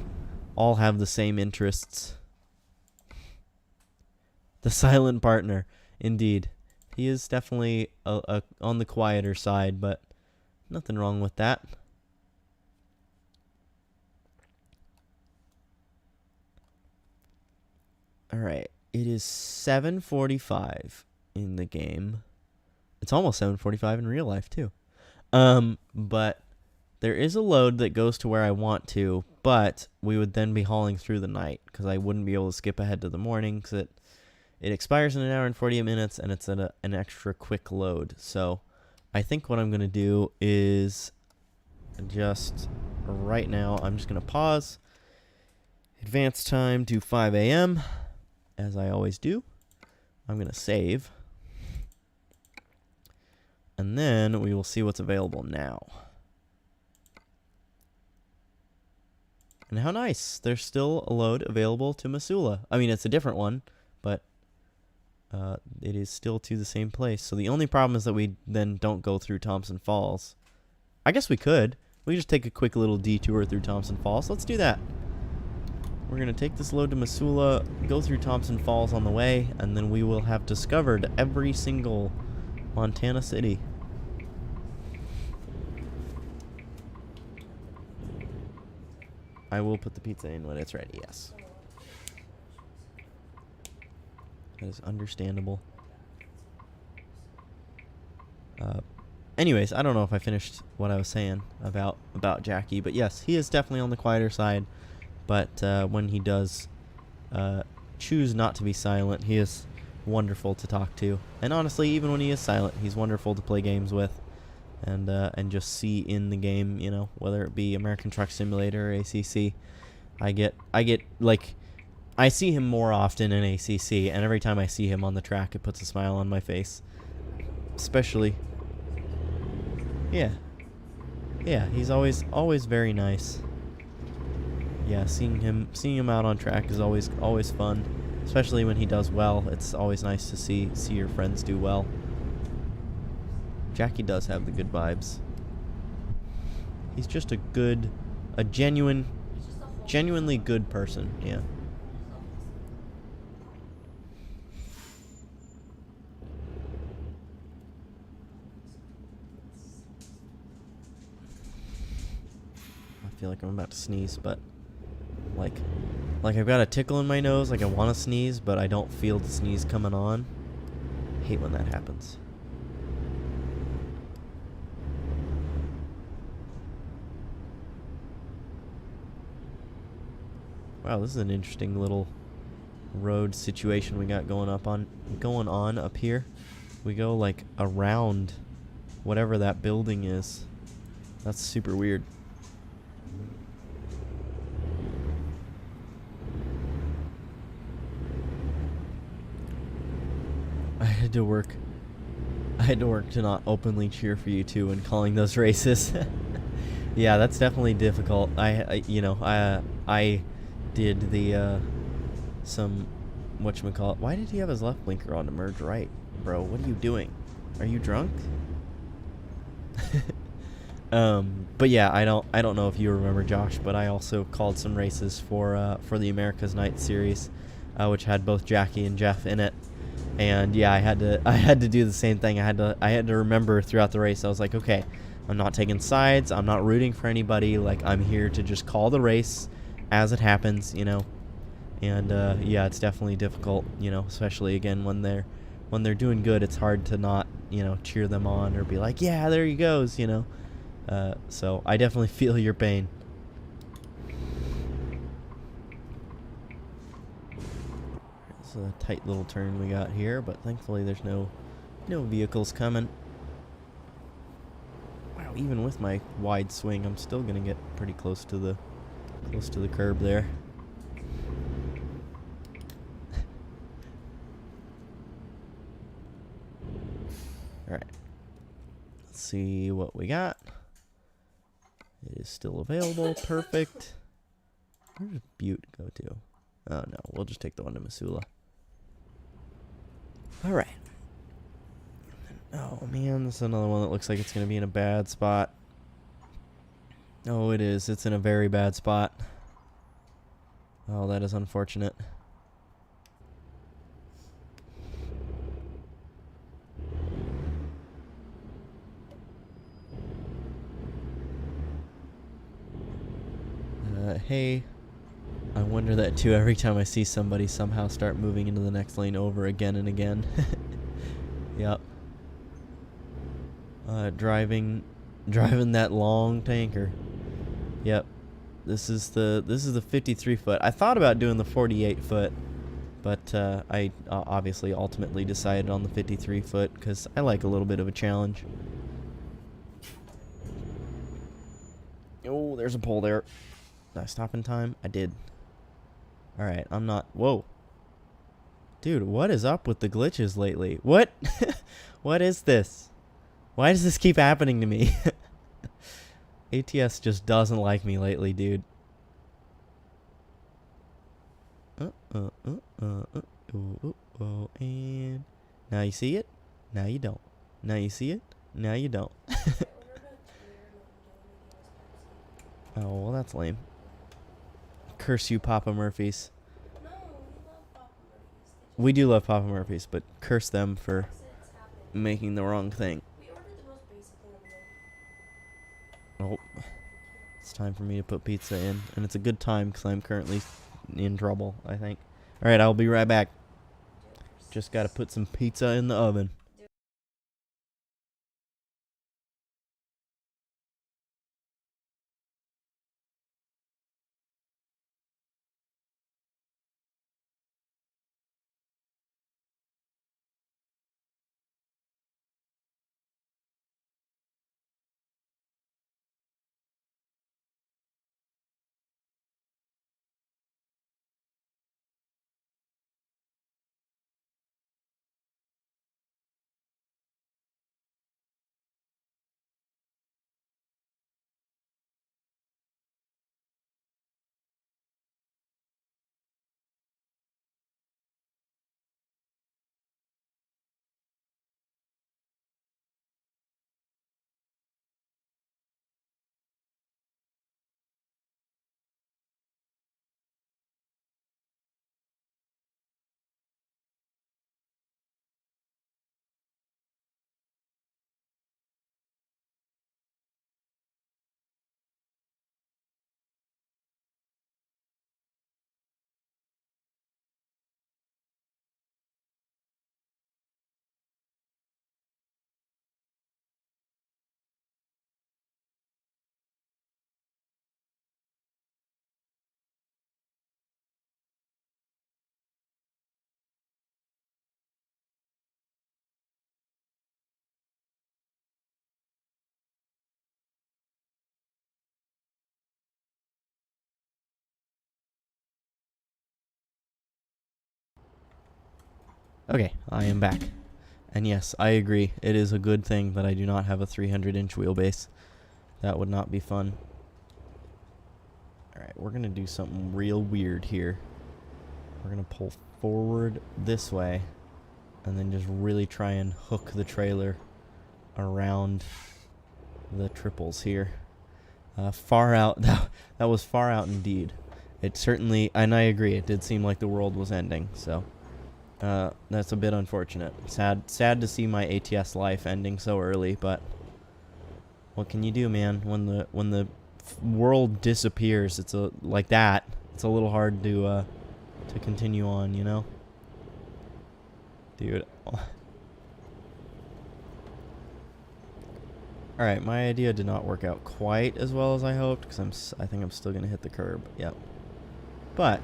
have the same interests. The silent partner, indeed. He is definitely on the quieter side, but nothing wrong with that. All right, it is 7:45 in the game. It's almost 7:45 in real life too. But there is a load that goes to where I want to, but we would then be hauling through the night because I wouldn't be able to skip ahead to the morning because it expires in an hour and 48 minutes, and it's an extra quick load. So I think what I'm going to do is just right now, I'm just going to pause, advance time to 5 a.m., as I always do. I'm going to save. And then we will see what's available now. And how nice. There's still a load available to Missoula. I mean, it's a different one, but it is still to the same place. So the only problem is that we then don't go through Thompson Falls. I guess we could. We could just take a quick little detour through Thompson Falls. Let's do that. We're going to take this load to Missoula, go through Thompson Falls on the way, and then we will have discovered every single Montana city. I will put the pizza in when it's ready, yes. That is understandable. Anyways, I don't know if I finished what I was saying about Jackie, but yes, he is definitely on the quieter side. But when he does choose not to be silent, he is wonderful to talk to. And honestly, even when he is silent, he's wonderful to play games with and just see in the game, you know, whether it be American Truck Simulator or ACC. I see him more often in ACC, and every time I see him on the track, it puts a smile on my face. Especially, yeah, he's always very nice. Yeah, seeing him out on track is always fun, especially when he does well. It's always nice to see your friends do well. Jackie does have the good vibes. He's just a genuinely good person. Yeah. I feel like I'm about to sneeze, but like I've got a tickle in my nose, like I want to sneeze, but I don't feel the sneeze coming on. I hate when that happens. Wow, this is an interesting little road situation we got going on up here. We go like around whatever that building is. That's super weird. I had to work to not openly cheer for you two when calling those races. Yeah, that's definitely difficult. I did the some whatchamacallit. Why did he have his left blinker on to merge right? Bro, what are you doing? Are you drunk? But yeah, I don't know if you remember, Josh, but I also called some races for the America's Night series, which had both Jackie and Jeff in it. And yeah, I had to do the same thing. I had to remember throughout the race. I was like, okay, I'm not taking sides. I'm not rooting for anybody. Like, I'm here to just call the race as it happens, you know. And yeah, it's definitely difficult, you know, especially again when they're doing good. It's hard to not, you know, cheer them on or be like, yeah, there he goes, you know. So I definitely feel your pain. It's a tight little turn we got here, but thankfully there's no vehicles coming. Wow, even with my wide swing, I'm still gonna get pretty close to the curb there. All right, let's see what we got. It is still available. Perfect. Where does Butte go to? Oh no, we'll just take the one to Missoula. All right. Oh man, this is another one that looks like it's gonna be in a bad spot. Oh, it is. It's in a very bad spot. Oh, that is unfortunate. Hey, I wonder that too every time I see somebody somehow start moving into the next lane over again and again. Yep. Driving that long tanker. Yep. This is the 53 foot. I thought about doing the 48 foot, but I obviously ultimately decided on the 53 foot because I like a little bit of a challenge. Oh, there's a pole there. Did I stop in time? I did. Alright, I'm not... Whoa. Dude, what is up with the glitches lately? What? What is this? Why does this keep happening to me? ATS just doesn't like me lately, dude. And... Now you see it? Now you don't. Now you see it? Now you don't. Oh, well, that's lame. Curse you, Papa Murphy's. No, we love Papa Murphy's. We do love Papa Murphy's, but curse them for Accidents happen. making the wrong thing. We ordered the most basic thing on the menu. Oh, it's time for me to put pizza in, and it's a good time because I'm currently in trouble, I think. All right, I'll be right back. Just got to put some pizza in the oven. Okay, I am back. And yes, I agree. It is a good thing that I do not have a 300-inch wheelbase. That would not be fun. Alright, we're going to do something real weird here. We're going to pull forward this way and then just really try and hook the trailer around the triples here. Far out. That was far out indeed. It certainly, and I agree, it did seem like the world was ending. So that's a bit unfortunate. Sad to see my ATS life ending so early, but what can you do, man? When the world disappears, it's like that. It's a little hard to continue on, you know, dude. All right, my idea did not work out quite as well as I hoped because I think I'm still gonna hit the curb. Yep, but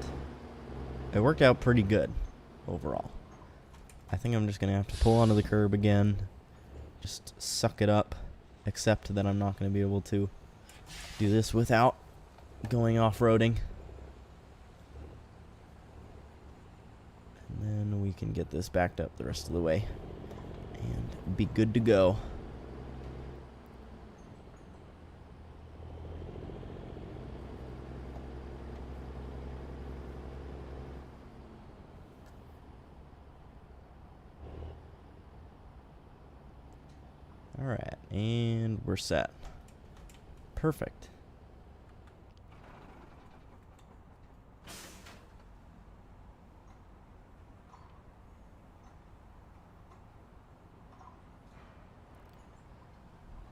it worked out pretty good overall. I think I'm just gonna have to pull onto the curb again, just suck it up, accept that I'm not gonna be able to do this without going off-roading. And then we can get this backed up the rest of the way and be good to go. Alright, and we're set. Perfect.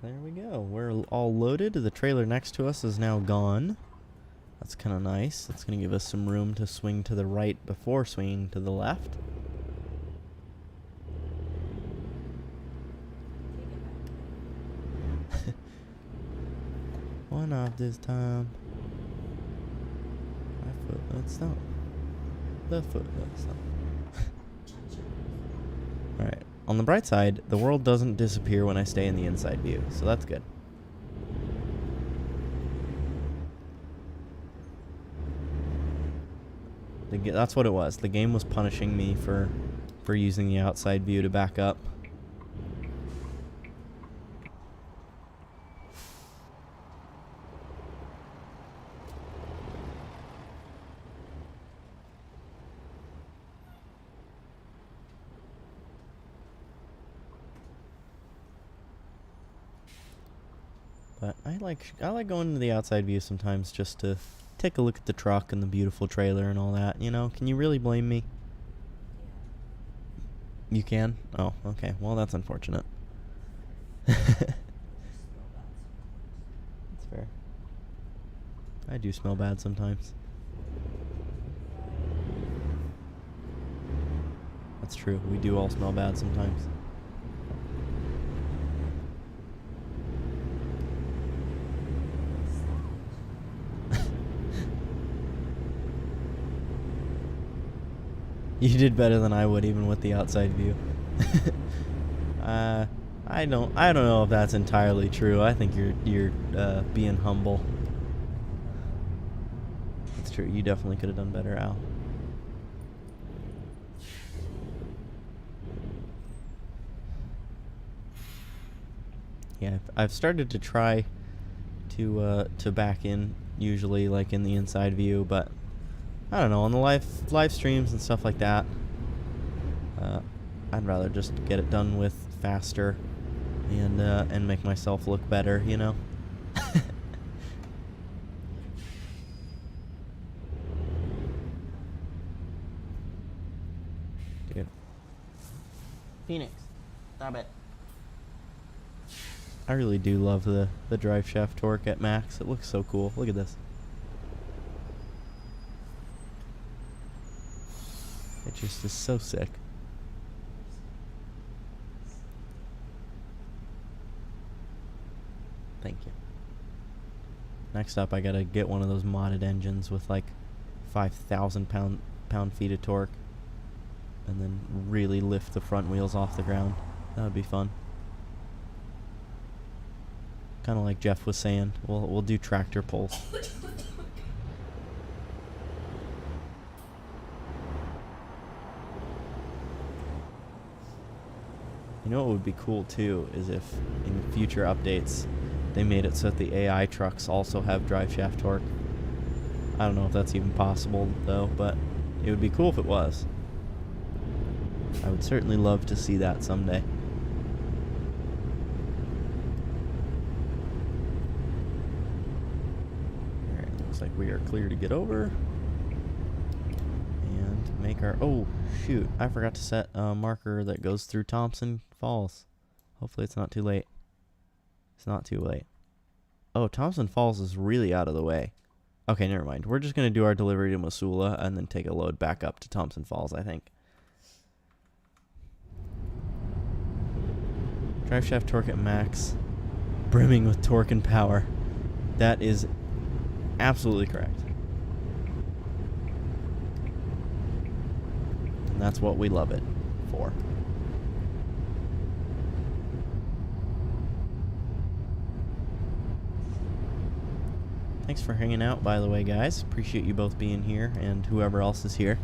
There we go. We're all loaded. The trailer next to us is now gone. That's kind of nice. That's going to give us some room to swing to the right before swinging to the left. One off this time. My foot, let's stop. The foot, let's stop. Alright. On the bright side, the world doesn't disappear when I stay in the inside view, so that's good. That's what it was. The game was punishing me for using the outside view to back up. But I like going to the outside view sometimes just to take a look at the truck and the beautiful trailer and all that, you know? Can you really blame me? You can? Oh, okay. Well, that's unfortunate. That's fair. I do smell bad sometimes. That's true. We do all smell bad sometimes. You did better than I would, even with the outside view. I don't know if that's entirely true. I think you're being humble. That's true. You definitely could have done better, Al. Yeah, I've started to try to back in, usually like in the inside view, but I don't know, on the live streams and stuff like that, I'd rather just get it done with faster and make myself look better, you know? Dude. Phoenix, stop it. I really do love the drive shaft torque at max. It looks so cool. Look at this. It just is so sick. Thank you. Next up, I gotta get one of those modded engines with like 5,000 pound-feet of torque, and then really lift the front wheels off the ground. That would be fun. Kind of like Jeff was saying, we'll do tractor pulls. You know what would be cool too is if in future updates they made it so that the AI trucks also have drive shaft torque. I don't know if that's even possible though, but it would be cool if it was. I would certainly love to see that someday. we are clear to get over. And make our... Oh, shoot. I forgot to set a marker that goes through Thompson Falls. Hopefully it's not too late. It's not too late. Oh, Thompson Falls is really out of the way. Okay, never mind. We're just going to do our delivery to Missoula and then take a load back up to Thompson Falls, I think. Drive shaft torque at max. Brimming with torque and power. That is absolutely correct. And that's what we love it for. Thanks for hanging out, by the way, guys. Appreciate you both being here and whoever else is here.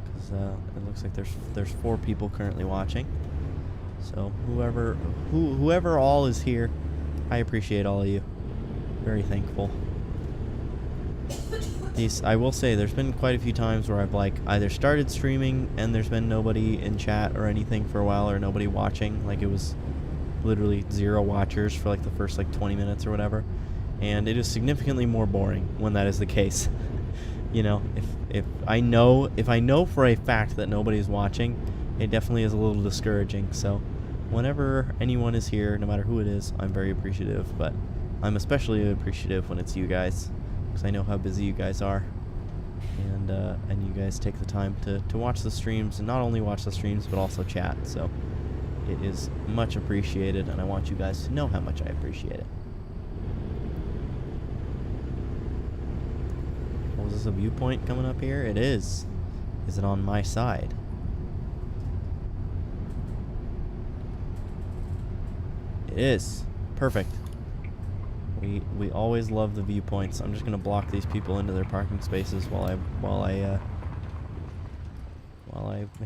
Because it looks like there's 4 people currently watching. So whoever all is here, I appreciate all of you. Very thankful. I will say there's been quite a few times where I've like either started streaming and there's been nobody in chat or anything for a while, or nobody watching. Like it was literally 0 watchers for like the first like 20 minutes or whatever. And it is significantly more boring when that is the case. You know, if I know for a fact that nobody's watching, it definitely is a little discouraging. So whenever anyone is here, no matter who it is, I'm very appreciative. But I'm especially appreciative when it's you guys, because I know how busy you guys are. And you guys take the time to watch the streams, and not only watch the streams, but also chat. So it is much appreciated, and I want you guys to know how much I appreciate it. Oh, is this a viewpoint coming up here? It is. Is it on my side? It is. Perfect. We always love the viewpoints. I'm just gonna block these people into their parking spaces while I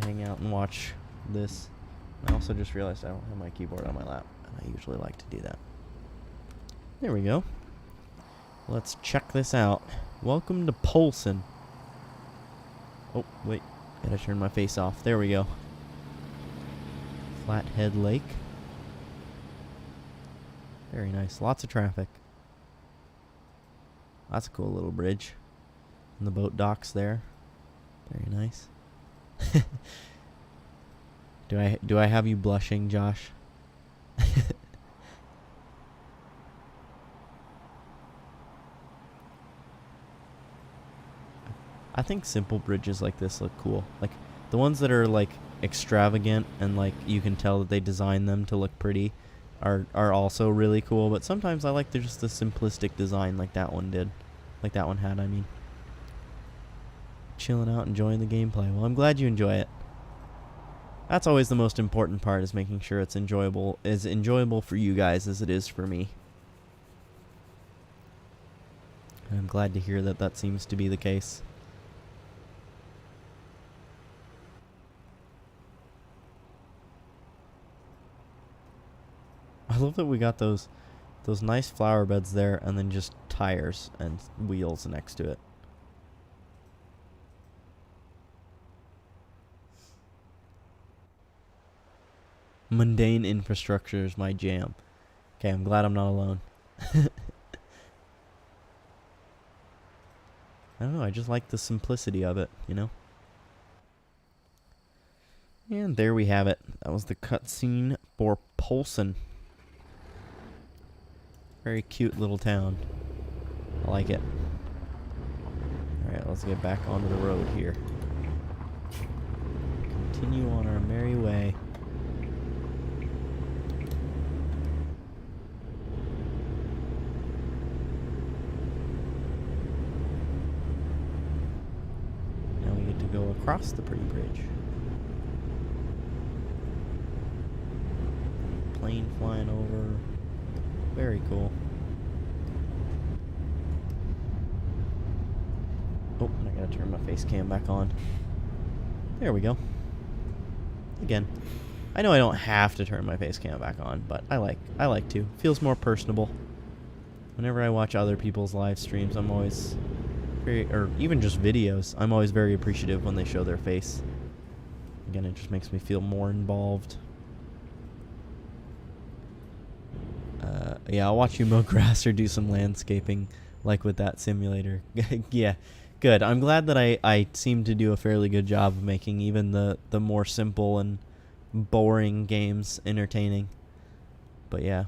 hang out and watch this. I also just realized I don't have my keyboard on my lap, and I usually like to do that. There we go. Let's check this out. Welcome to Polson. Oh, wait. Gotta turn my face off. There we go. Flathead Lake. Very nice. Lots of traffic. That's a cool little bridge. And the boat docks there. Very nice. Do I have you blushing, Josh? I think simple bridges like this look cool. Like the ones that are like extravagant and like you can tell that they designed them to look pretty are also really cool, but sometimes I like just the simplistic design like that one did. Like that one had, I mean. Chilling out, enjoying the gameplay. Well, I'm glad you enjoy it. That's always the most important part, is making sure it's enjoyable for you guys as it is for me. And I'm glad to hear that that seems to be the case. I love that we got those nice flower beds there and then just tires and wheels next to it. Mundane infrastructure is my jam. Okay, I'm glad I'm not alone. I don't know, I just like the simplicity of it, you know? And there we have it. That was the cutscene for Polson. Very cute little town. I like it. Alright, let's get back onto the road here. Continue on our merry way. Now we get to go across the pretty bridge. Plane flying over. Very cool. Oh, and I gotta turn my face cam back on. There we go. Again, I know I don't have to turn my face cam back on, but I like to. Feels more personable. Whenever I watch other people's live streams, I'm always or even just videos, I'm always very appreciative when they show their face. Again, it just makes me feel more involved. Yeah, I'll watch you mow grass or do some landscaping like with that simulator. Yeah, good. I'm glad that I seem to do a fairly good job of making even the more simple and boring games entertaining. But yeah,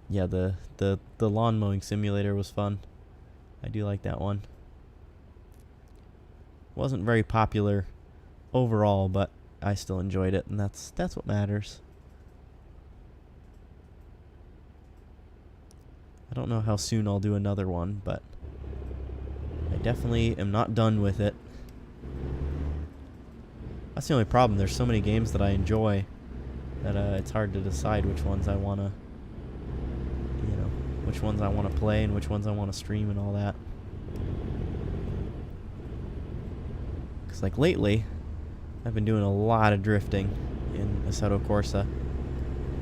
the lawn mowing simulator was fun. I do like that one. Wasn't very popular overall, but I still enjoyed it, and that's what matters. I don't know how soon I'll do another one, but I definitely am not done with it. That's the only problem. There's so many games that I enjoy that it's hard to decide which ones I want to, which ones I want to play and which ones I want to stream and all that. Because like lately, I've been doing a lot of drifting in Assetto Corsa,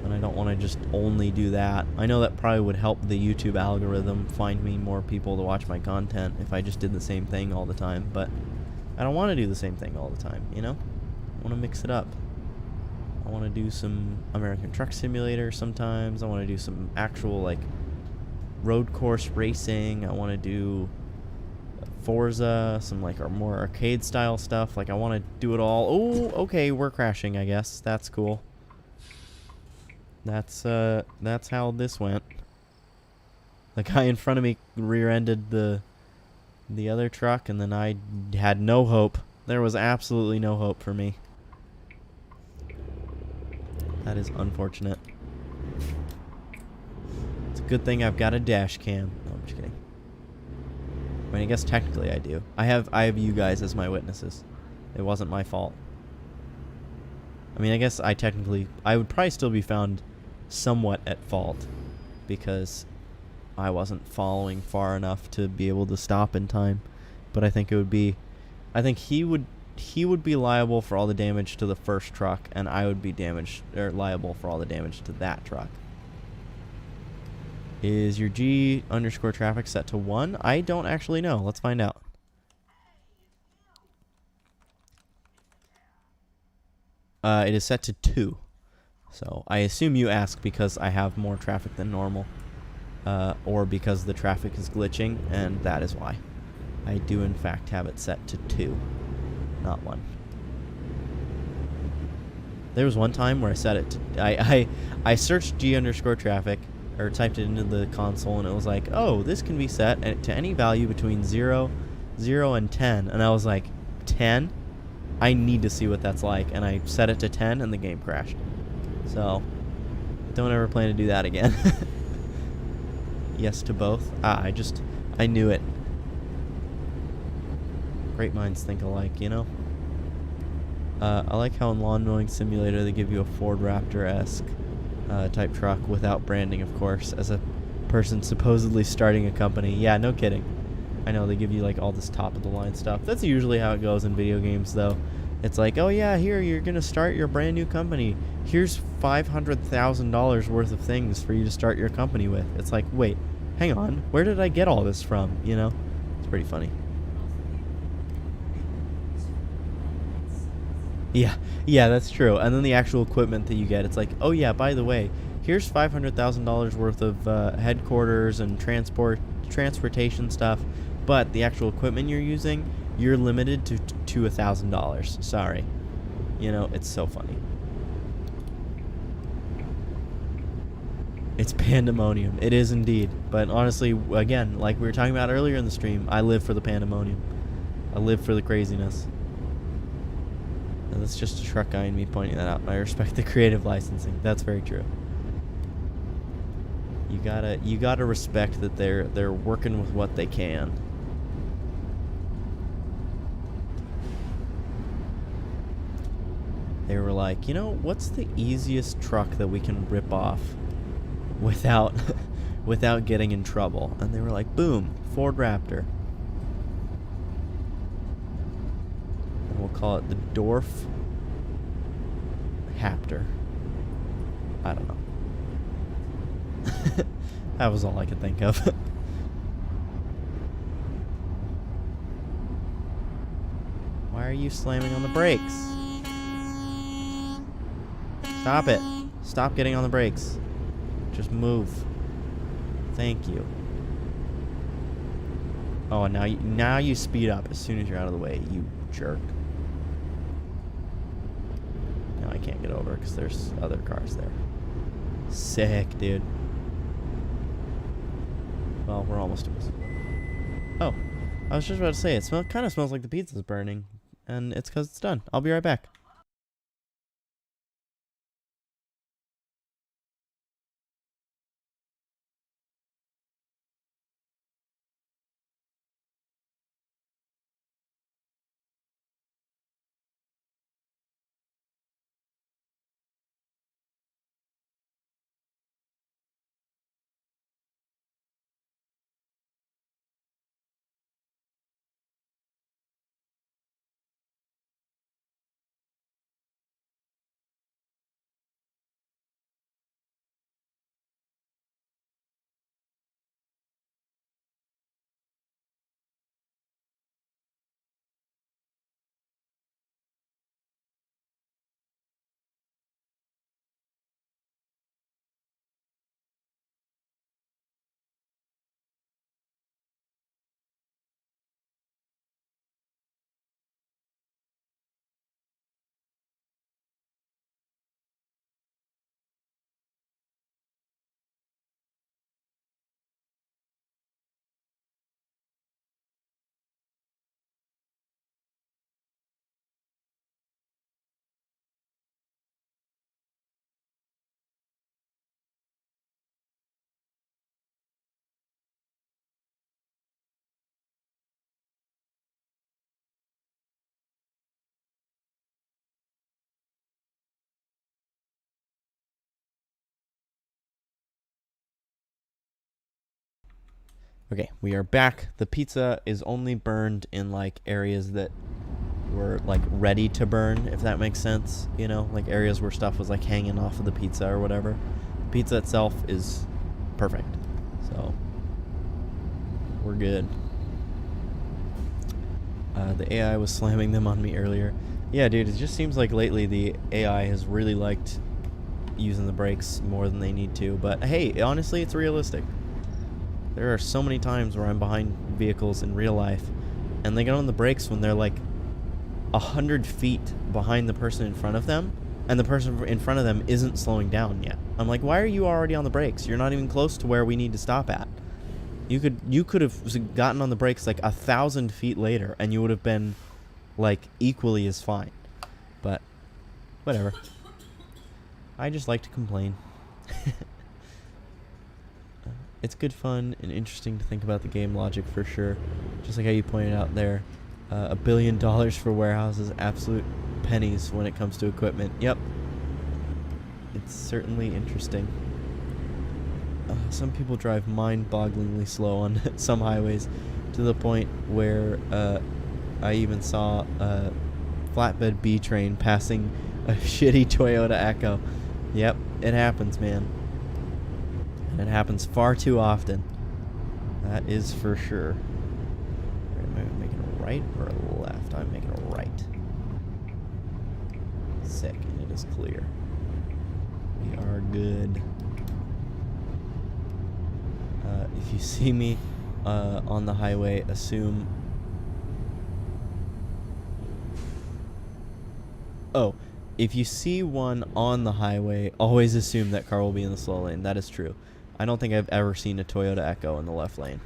and I don't want to just only do that. I know that probably would help the YouTube algorithm find me more people to watch my content if I just did the same thing all the time, but I don't want to do the same thing all the time, I want to mix it up. I want to do some American Truck Simulator sometimes. I want to do some actual, like, road course racing. I want to do Forza, some, like, more arcade-style stuff. Like, I want to do it all. Oh, okay, we're crashing, I guess. That's cool. That's how this went. The guy in front of me rear-ended the other truck, and then I had no hope. There was absolutely no hope for me. That is unfortunate. It's a good thing I've got a dash cam. No, I'm just kidding. I mean, I guess technically I do. I have you guys as my witnesses. It wasn't my fault. I mean, I guess I would probably still be found somewhat at fault because I wasn't following far enough to be able to stop in time. But I think he would be liable for all the damage to the first truck, and I would be liable for all the damage to that truck. Is your G_traffic set to 1? I don't actually know. Let's find out. It is set to 2. So I assume you ask because I have more traffic than normal, or because the traffic is glitching, and that is why. I do in fact have it set to 2. Not 1. There was one time where I set it to, I searched G_traffic, or typed it into the console, and it was like, oh, this can be set to any value between 0, and 10. And I was like, 10? I need to see what that's like. And I set it to 10, and the game crashed. So, don't ever plan to do that again. Yes to both. I knew it. Great minds think alike, I like how in Lawn Mowing Simulator they give you a Ford Raptor-esque type truck without branding, of course, as a person supposedly starting a company. Yeah, no kidding. I know they give you like all this top-of-the-line stuff. That's usually how it goes in video games, though. It's like, oh yeah, here, you're going to start your brand new company. Here's $500,000 worth of things for you to start your company with. It's like, wait, hang on, where did I get all this from, It's pretty funny. Yeah, that's true. And then the actual equipment that you get, it's like, oh yeah, by the way, here's $500,000 worth of headquarters and transportation stuff, but the actual equipment you're using, you're limited to $1,000. Sorry. It's so funny. It's pandemonium. It is indeed. But honestly, again, like we were talking about earlier in the stream, I live for the pandemonium. I live for the craziness. And that's just a truck guy and me pointing that out. I respect the creative licensing. That's very true. You gotta respect that they're working with what they can. They were like, what's the easiest truck that we can rip off without getting in trouble? And they were like, boom, Ford Raptor. And we'll call it the Dorf Haptor. I don't know. That was all I could think of. Why are you slamming on the brakes? Stop it. Stop getting on the brakes. Just move. Thank you. Oh, now you speed up as soon as you're out of the way, you jerk. Now I can't get over because there's other cars there. Sick, dude. Well, we're almost to us. Oh, I was just about to say, it kind of smells like the pizza's burning, and it's because it's done. I'll be right back. Okay, we are back. The pizza is only burned in like areas that were like ready to burn, if that makes sense. You know, like areas where stuff was like hanging off of the pizza or whatever. The pizza itself is perfect. So we're good. The AI was slamming them on me earlier. Yeah, dude, it just seems like lately the AI has really liked using the brakes more than they need to. But hey, honestly, it's realistic. There are so many times where I'm behind vehicles in real life, and they get on the brakes when they're like 100 feet behind the person in front of them, and the person in front of them isn't slowing down yet. I'm like, why are you already on the brakes? You're not even close to where we need to stop at. You could have gotten on the brakes like 1,000 feet later, and you would have been like equally as fine. But whatever. I just like to complain. It's good fun and interesting to think about the game logic for sure. Just like how you pointed out there, $1 billion for warehouses, absolute pennies when it comes to equipment. Yep. It's certainly interesting. Some people drive mind-bogglingly slow on some highways to the point where I even saw a flatbed B train passing a shitty Toyota Echo. Yep, it happens, man. And it happens far too often. That is for sure. Am I making a right or a left? I'm making a right. Sick, and it is clear. We are good. If you see me on the highway, assume... Oh, if you see one on the highway, always assume that car will be in the slow lane. That is true. I don't think I've ever seen a Toyota Echo in the left lane.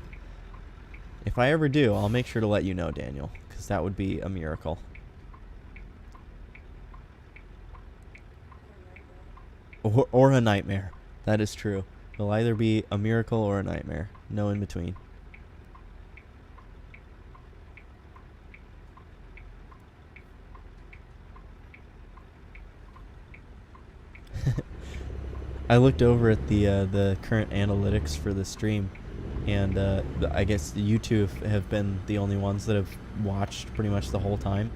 If I ever do, I'll make sure to let you know, Daniel, because that would be a miracle. Or a nightmare. That is true. It'll either be a miracle or a nightmare. No in between. I looked over at the current analytics for the stream, and I guess you two have been the only ones that have watched pretty much the whole time.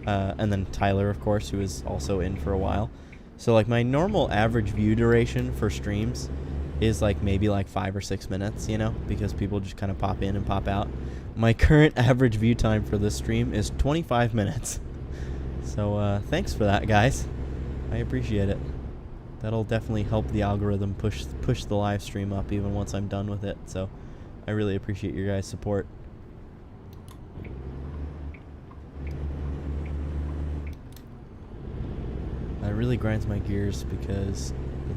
And then Tyler, of course, who is also in for a while. So like my normal average view duration for streams is like maybe like 5 or 6 minutes, you know, because people just kind of pop in and pop out. My current average view time for this stream is 25 minutes. So thanks for that, guys. I appreciate it. That'll definitely help the algorithm push the live stream up even once I'm done with it. So I really appreciate your guys' support. It really grinds my gears because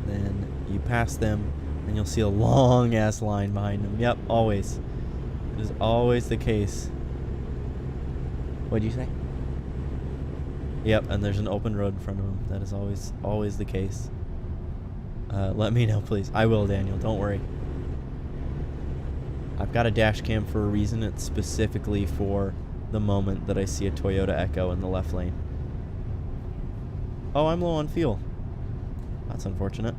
then you pass them and you'll see a long ass line behind them. Yep, always. It is always the case. What'd you say? Yep, and there's an open road in front of them. That is always the case. Let me know, please. I will, Daniel. Don't worry. I've got a dash cam for a reason. It's specifically for the moment that I see a Toyota Echo in the left lane. Oh, I'm low on fuel. That's unfortunate.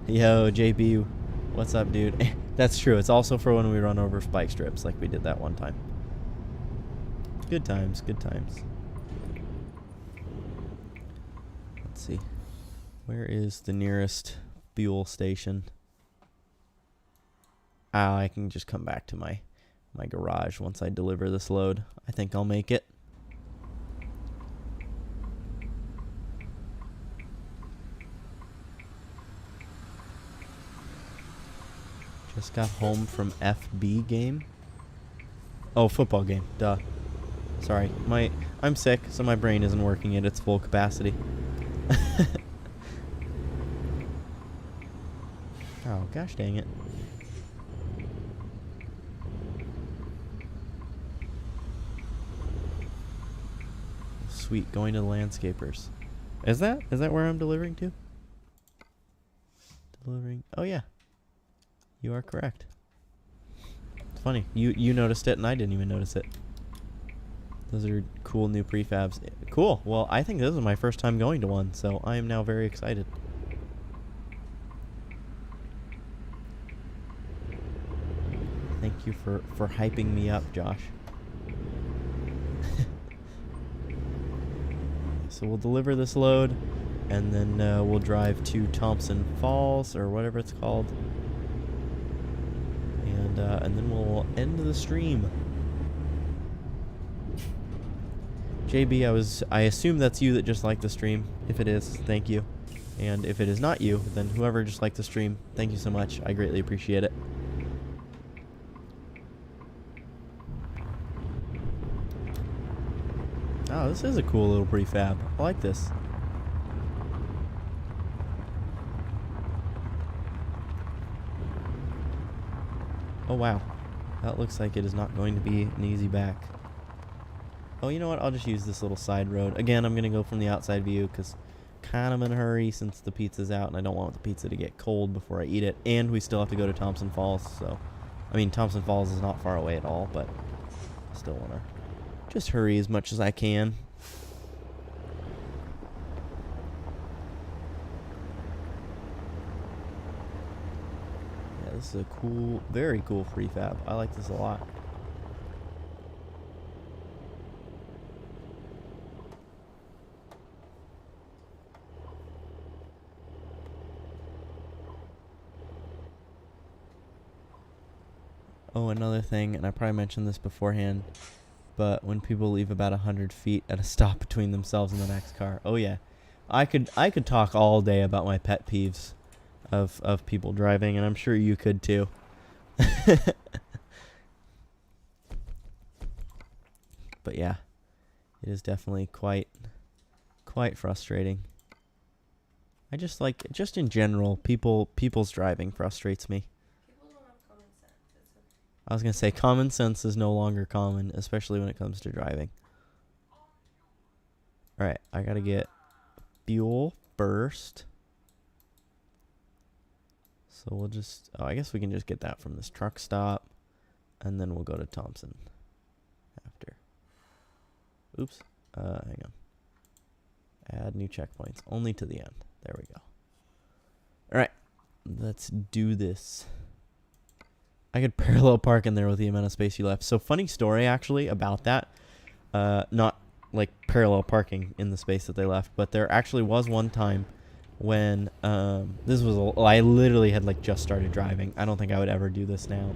Yo, JB. What's up, dude? That's true. It's also for when we run over spike strips like we did that one time. Good times, good times. Let's see. Where is the nearest fuel station? I can just come back to my garage once I deliver this load. I think I'll make it. Just got home from FB game. Oh, football game. Duh. Sorry. I'm sick, so my brain isn't working at its full capacity. Oh, gosh dang it. Sweet, going to the landscapers. Is that where I'm delivering to? Delivering. Oh yeah. You are correct. It's funny. You noticed it and I didn't even notice it. Those are cool new prefabs. Cool. Well, I think this is my first time going to one, so I am now very excited. Thank you for hyping me up, Josh. So we'll deliver this load, and then we'll drive to Thompson Falls, or whatever it's called. And then we'll end the stream. JB, I assume that's you that just liked the stream. If it is, thank you. And if it is not you, then whoever just liked the stream, thank you so much. I greatly appreciate it. Oh, this is a cool little prefab. I like this. Oh, wow. That looks like it is not going to be an easy back. Oh, you know what? I'll just use this little side road. Again, I'm going to go from the outside view because kind of in a hurry since the pizza's out and I don't want the pizza to get cold before I eat it. And we still have to go to Thompson Falls, so... I mean, Thompson Falls is not far away at all, but I still want to just hurry as much as I can. Yeah, this is a cool, very cool prefab. I like this a lot. Oh, another thing, and I probably mentioned this beforehand, but when people leave about 100 feet at a stop between themselves and the next car, oh yeah, I could talk all day about my pet peeves of people driving, and I'm sure you could too. But yeah, it is definitely quite frustrating. I just like, just in general, people's driving frustrates me. I was going to say, common sense is no longer common, especially when it comes to driving. Alright, I got to get fuel first. So we'll just... Oh, I guess we can just get that from this truck stop. And then we'll go to Thompson after. Oops. Hang on. Add new checkpoints. Only to the end. There we go. Alright. Let's do this. I could parallel park in there with the amount of space you left. So funny story actually about that. Not like parallel parking in the space that they left, but there actually was one time when this was I literally had like just started driving. I don't think I would ever do this now,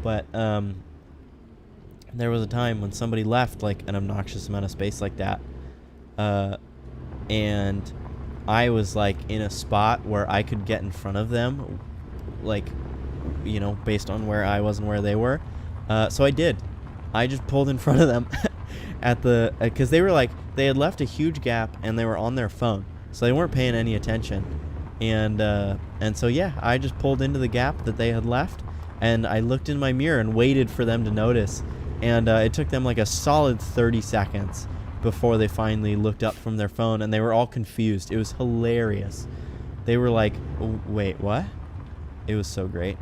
but there was a time when somebody left like an obnoxious amount of space like that, and I was like in a spot where I could get in front of them, like, you know, based on where I was and where they were. So I did. I just pulled in front of them at the because they were like they had left a huge gap and they were on their phone, so they weren't paying any attention, and so yeah, I just pulled into the gap that they had left, and I looked in my mirror and waited for them to notice, and it took them like a solid 30 seconds before they finally looked up from their phone, and they were all confused. It was hilarious. They were like, wait, what? It was so great.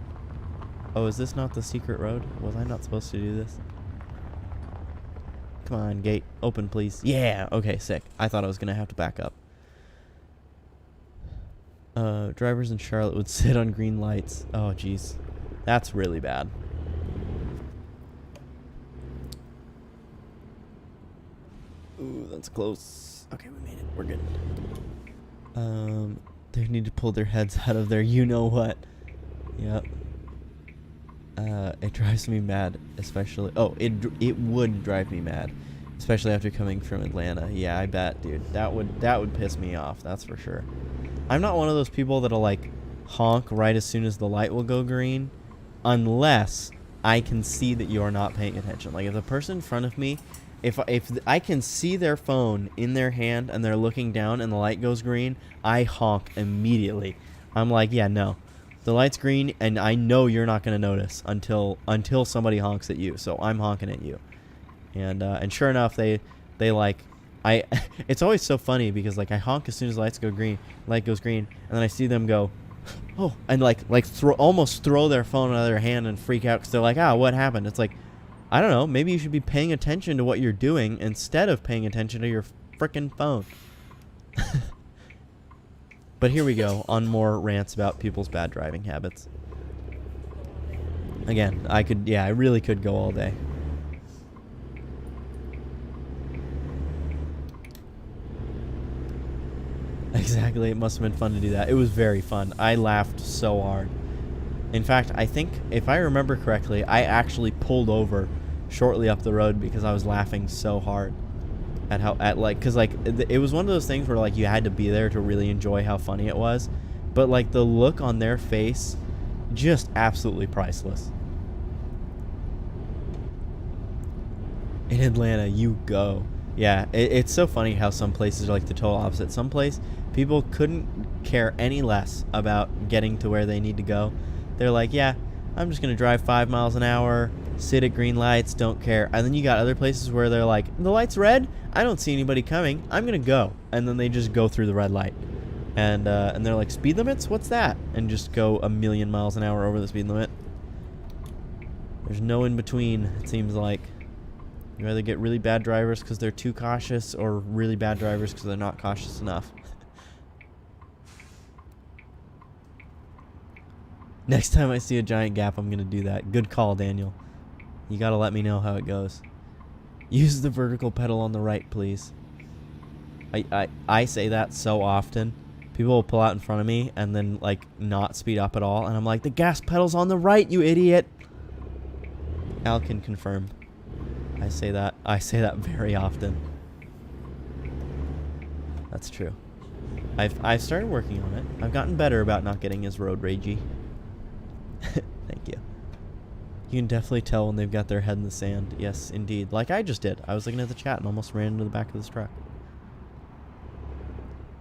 Oh, is this not the secret road? Was I not supposed to do this? Come on, gate. Open, please. Yeah. Okay, sick. I thought I was going to have to back up. Drivers in Charlotte would sit on green lights. Oh, jeez. That's really bad. Ooh, that's close. Okay, we made it. We're good. They need to pull their heads out of their you-know-what. Yep. It drives me mad, especially... Oh, it would drive me mad, especially after coming from Atlanta. Yeah, I bet, dude. That would piss me off, that's for sure. I'm not one of those people that'll, like, honk right as soon as the light will go green, unless I can see that you are not paying attention. Like, if the person in front of me... If I can see their phone in their hand and they're looking down and the light goes green, I honk immediately. I'm like, yeah, no. The light's green and I know you're not going to notice until somebody honks at you. So I'm honking at you. And sure enough, they like it's always so funny because like I honk as soon as the light goes green, and then I see them go, "Oh," and almost throw their phone out of their hand and freak out cuz they're like, "Ah, what happened?" It's like, I don't know, maybe you should be paying attention to what you're doing instead of paying attention to your frickin' phone. But here we go, on more rants about people's bad driving habits. Again, I really could go all day. Exactly, it must have been fun to do that. It was very fun. I laughed so hard. In fact, I think, if I remember correctly, I actually pulled over shortly up the road because I was laughing so hard at because it was one of those things where like you had to be there to really enjoy how funny it was, but like the look on their face, just absolutely priceless. In Atlanta, you go. Yeah, it's so funny how some places are like the total opposite. Some place, people couldn't care any less about getting to where they need to go. They're like, yeah, I'm just going to drive 5 miles an hour, sit at green lights, don't care. And then you got other places where they're like, the light's red, I don't see anybody coming, I'm going to go. And then they just go through the red light. And they're like, speed limits? What's that? And just go a million miles an hour over the speed limit. There's no in between, it seems like. You either get really bad drivers because they're too cautious, or really bad drivers because they're not cautious enough. Next time I see a giant gap, I'm going to do that. Good call, Daniel. You got to let me know how it goes. Use the vertical pedal on the right, please. I say that so often. People will pull out in front of me and then, like, not speed up at all. And I'm like, the gas pedal's on the right, you idiot. Al can confirm. I say that very often. That's true. I've started working on it. I've gotten better about not getting as road ragey. Thank you. You can definitely tell when they've got their head in the sand. Yes, indeed. Like I just did. I was looking at the chat and almost ran into the back of this truck.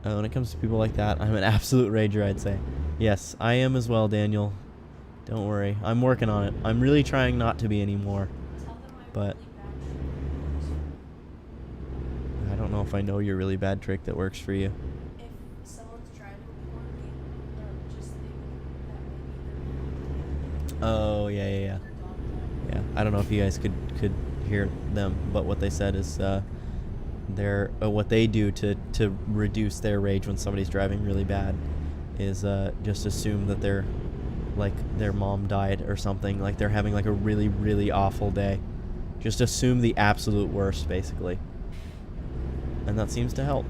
When it comes to people like that, I'm an absolute rager, I'd say. Yes, I am as well, Daniel. Don't worry. I'm working on it. I'm really trying not to be anymore. But I don't know if I know your really bad trick that works for you. If someone's driving poorly, they'll just think that maybe they're Oh, yeah. Yeah, I don't know if you guys could hear them, but what they said is what they do to reduce their rage when somebody's driving really bad is just assume that they're like their mom died or something, like they're having like a really, really awful day. Just assume the absolute worst, basically. And that seems to help.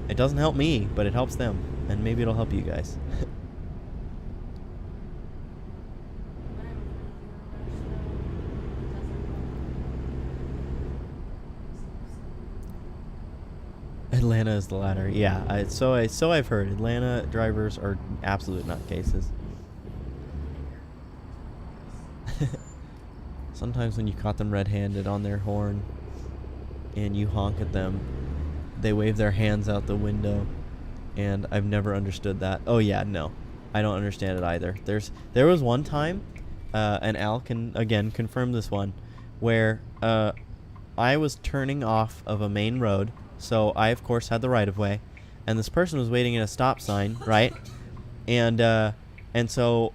It doesn't help me, but it helps them, and maybe it'll help you guys. Atlanta is the latter. Yeah, so I've heard. Atlanta drivers are absolute nutcases. Sometimes when you caught them red-handed on their horn, and you honk at them, they wave their hands out the window, and I've never understood that. Oh yeah, no, I don't understand it either. There was one time, and Al can again confirm this one, where I was turning off of a main road, so I of course had the right of way, and this person was waiting at a stop sign, right? And so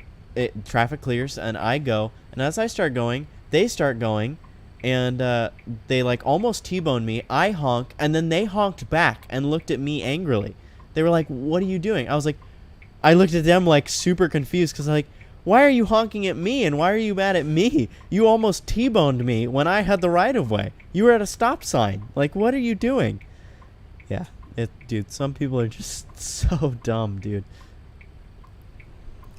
traffic clears, and I go, and as I start going, they start going, and they like almost T-boned me. I honk, and then they honked back and looked at me angrily. They were like, "What are you doing?" I looked at them like super confused, because like, why are you honking at me, and why are you mad at me? You almost T-boned me when I had the right of way. You were at a stop sign. Like, what are you doing? Yeah, dude, some people are just so dumb, dude.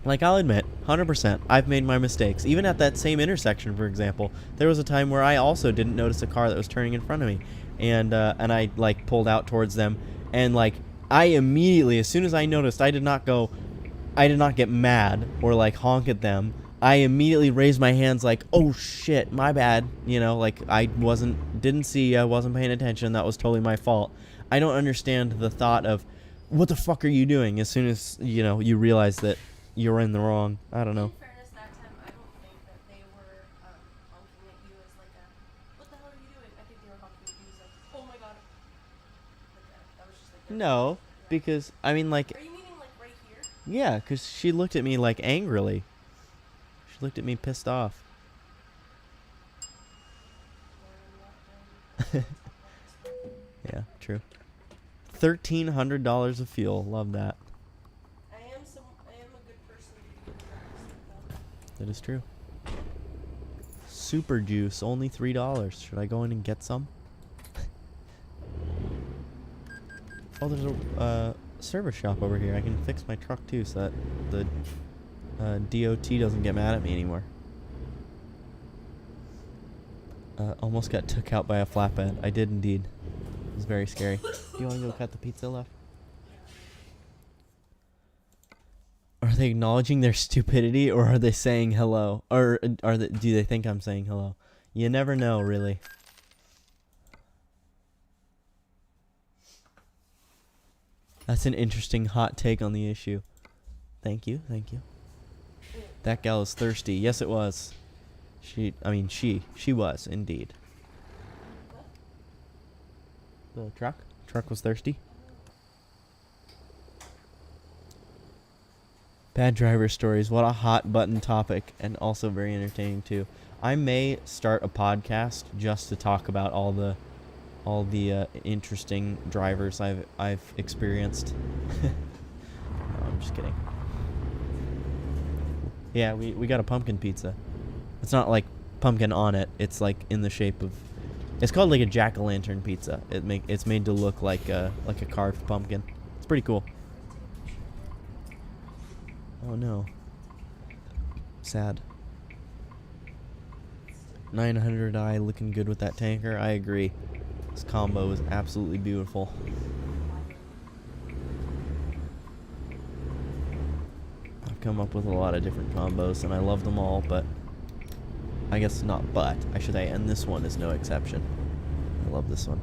Like, I'll admit, 100%, I've made my mistakes. Even at that same intersection, for example, there was a time where I also didn't notice a car that was turning in front of me, and I like pulled out towards them, and like I immediately, as soon as I noticed, I did not get mad or like honk at them. I immediately raised my hands like, "Oh shit, my bad," you know, like I didn't see, I wasn't paying attention. That was totally my fault. I don't understand the thought of, "What the fuck are you doing?" as soon as you realize that you're in the wrong. I don't know. In fairness, that time I don't think that they were honking at you as like a, what the hell are you doing? I think they were honking at you as like, oh my god. That was just like. No, because I mean, like, Are you meaning like right here? yeah, because she looked at me like angrily. She looked at me pissed off. Yeah, true. $1,300 of fuel. Love that. I am a good person to give that. That is true. Super juice, only $3. Should I go in and get some? Oh, there's a service shop over here. I can fix my truck too, so that the DOT doesn't get mad at me anymore. Almost got took out by a flatbed. I did indeed. It was very scary. Do you want to go cut the pizza, left? Are they acknowledging their stupidity, or are they saying hello? Or do they think I'm saying hello? You never know, really. That's an interesting hot take on the issue. Thank you, thank you. That gal is thirsty. Yes, it was. She was, indeed. The truck was thirsty. Bad driver stories. What a hot button topic, and also very entertaining too. I may start a podcast just to talk about all the interesting drivers I've experienced. No, I'm just kidding. Yeah, we got a pumpkin pizza. It's not like pumpkin on it. It's like in the shape of. It's called like a jack-o'-lantern pizza. It's made to look like a carved pumpkin. It's pretty cool. Oh no. Sad. 900i looking good with that tanker. I agree. This combo is absolutely beautiful. I've come up with a lot of different combos and I love them all, but I guess not but, I should say, and this one is no exception. I love this one.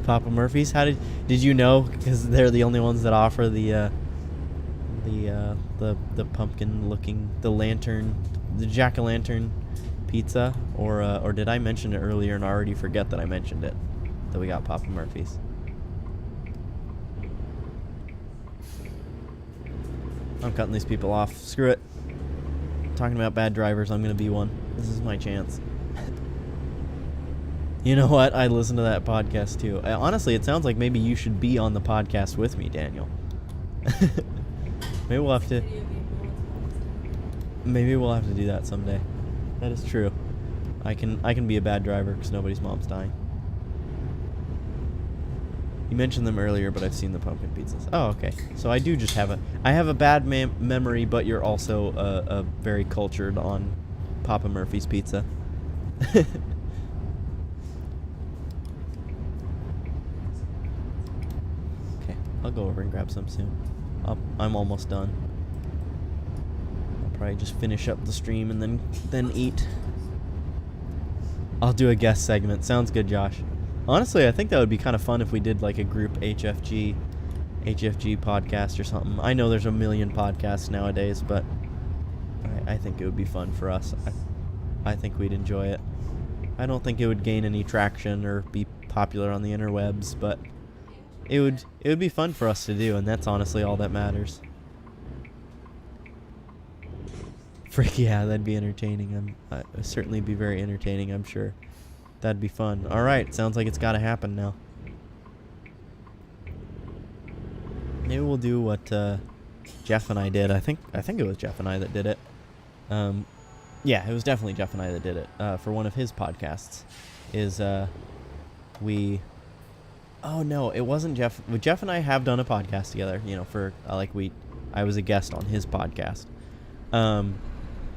Papa Murphy's, how did you know? Because they're the only ones that offer the pumpkin looking, the jack-o'-lantern pizza, or did I mention it earlier and already forget that I mentioned it, that we got Papa Murphy's? I'm cutting these people off. Screw it. Talking about bad drivers, I'm gonna be one. This is my chance. You know what? I listened to that podcast too. Honestly, it sounds like maybe you should be on the podcast with me, Daniel. Maybe we'll have to do that someday. That is true. I can be a bad driver because nobody's mom's dying. You mentioned them earlier, but I've seen the pumpkin pizzas. Oh, okay. So I do just have a bad memory, but you're also a very cultured on Papa Murphy's pizza. Okay, I'll go over and grab some soon. I'm almost done. I'll probably just finish up the stream and then eat. I'll do a guest segment. Sounds good, Josh. Honestly, I think that would be kind of fun if we did like a group HFG podcast or something. I know there's a million podcasts nowadays, but I think it would be fun for us. I think we'd enjoy it. I don't think it would gain any traction or be popular on the interwebs, but it would be fun for us to do, and that's honestly all that matters. Frick yeah, that'd be entertaining. It'd certainly be very entertaining, I'm sure. That'd be fun. Alright, sounds like it's gotta happen now. Maybe we'll do what Jeff and I did. I think it was Jeff and I that did it. Yeah, it was definitely Jeff and I that did it. For one of his podcasts. Oh no, it wasn't Jeff. Jeff and I have done a podcast together, you know, for I was a guest on his podcast.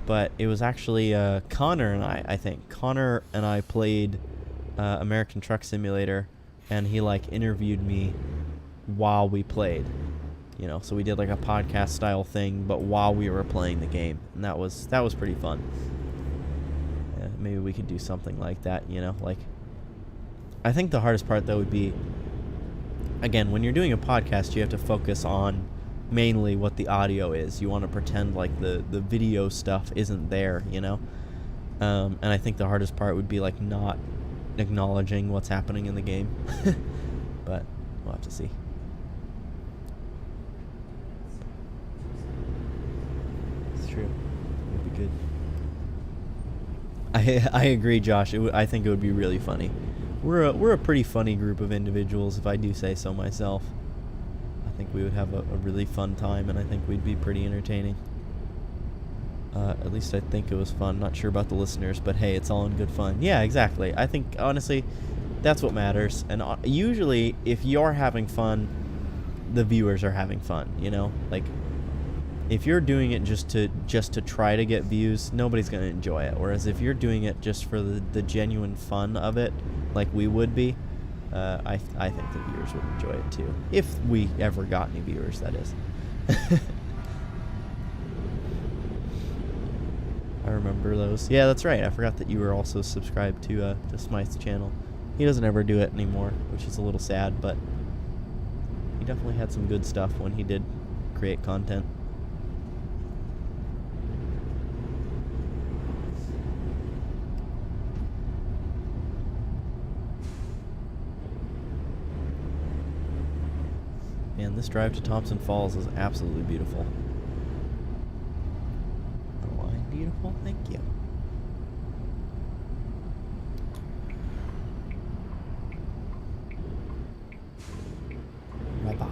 But it was actually Connor and I think. Connor and I played American Truck Simulator, and he like interviewed me while we played. You know, so we did like a podcast style thing, but while we were playing the game, and that was pretty fun. Yeah, maybe we could do something like that, you know, like I think the hardest part though would be, again, when you're doing a podcast, you have to focus on mainly what the audio is. You want to pretend like the video stuff isn't there, you know? And I think the hardest part would be like not acknowledging what's happening in the game. But we'll have to see. It's true. It would be good. I agree, Josh. I think it would be really funny. We're a pretty funny group of individuals, if I do say so myself. I think we would have a really fun time, and I think we'd be pretty entertaining. At least I think it was fun. Not sure about the listeners, but hey, it's all in good fun. Yeah, exactly. I think, honestly, that's what matters. And usually, if you're having fun, the viewers are having fun, you know? Like, if you're doing it just to try to get views, nobody's going to enjoy it. Whereas if you're doing it just for the genuine fun of it, like we would be, I think the viewers would enjoy it too. If we ever got any viewers, that is. I remember those. Yeah, that's right. I forgot that you were also subscribed to Smythe's channel. He doesn't ever do it anymore, which is a little sad, but he definitely had some good stuff when he did create content. Man, this drive to Thompson Falls is absolutely beautiful. Oh, I'm beautiful? Thank you. Bye-bye.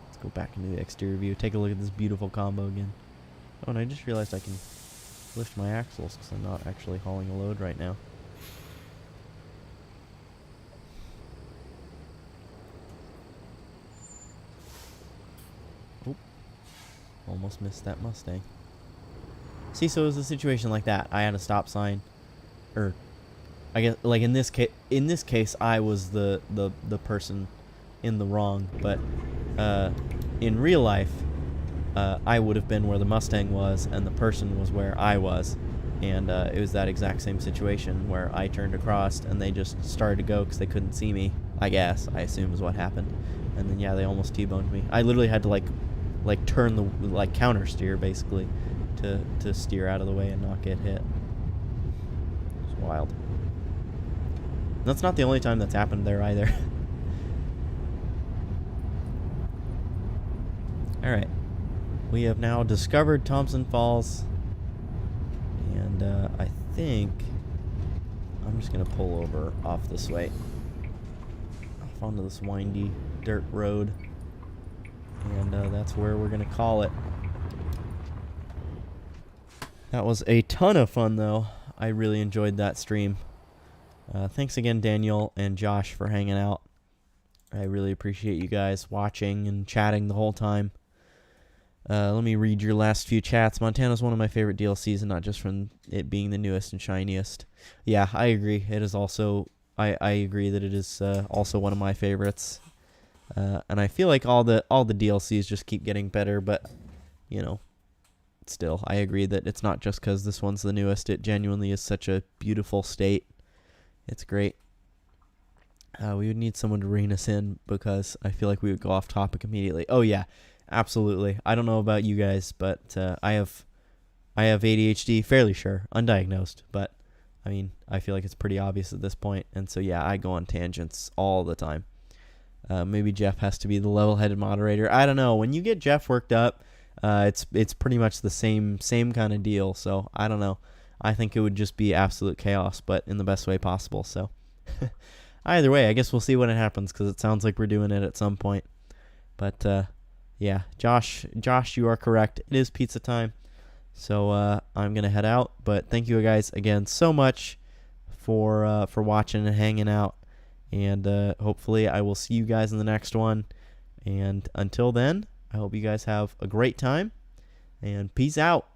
Let's go back into the exterior view. Take a look at this beautiful combo again. Oh, and I just realized I can lift my axles because I'm not actually hauling a load right now. Almost missed that Mustang. See, so it was a situation like that. I had a stop sign, or I guess like in this case, I was the person in the wrong. But in real life, I would have been where the Mustang was, and the person was where I was, and it was that exact same situation where I turned across and they just started to go because they couldn't see me. I assume is what happened, and then yeah, they almost T-boned me. I literally had to like turn the counter steer basically to steer out of the way and not get hit. It's wild. And that's not the only time that's happened there either. Alright. We have now discovered Thompson Falls, and I think I'm just gonna pull over off this way, off onto this windy dirt road. And that's where we're going to call it. That was a ton of fun, though. I really enjoyed that stream. Thanks again, Daniel and Josh, for hanging out. I really appreciate you guys watching and chatting the whole time. Let me read your last few chats. Montana's one of my favorite DLCs, and not just from it being the newest and shiniest. Yeah, I agree. It is also... I agree that it is also one of my favorites. And I feel like all the DLCs just keep getting better, but you know, still, I agree that it's not just because this one's the newest. It genuinely is such a beautiful state. It's great. We would need someone to rein us in because I feel like we would go off topic immediately. Oh yeah, absolutely. I don't know about you guys, but I have ADHD, fairly sure, undiagnosed, but I mean, I feel like it's pretty obvious at this point. And so yeah, I go on tangents all the time. Maybe Jeff has to be the level-headed moderator. I don't know. When you get Jeff worked up, it's pretty much the same kind of deal. So I don't know. I think it would just be absolute chaos, but in the best way possible. So either way, I guess we'll see when it happens because it sounds like we're doing it at some point. But yeah, Josh, you are correct. It is pizza time. So I'm gonna head out. But thank you guys again so much for watching and hanging out. And hopefully I will see you guys in the next one. And until then, I hope you guys have a great time. And peace out.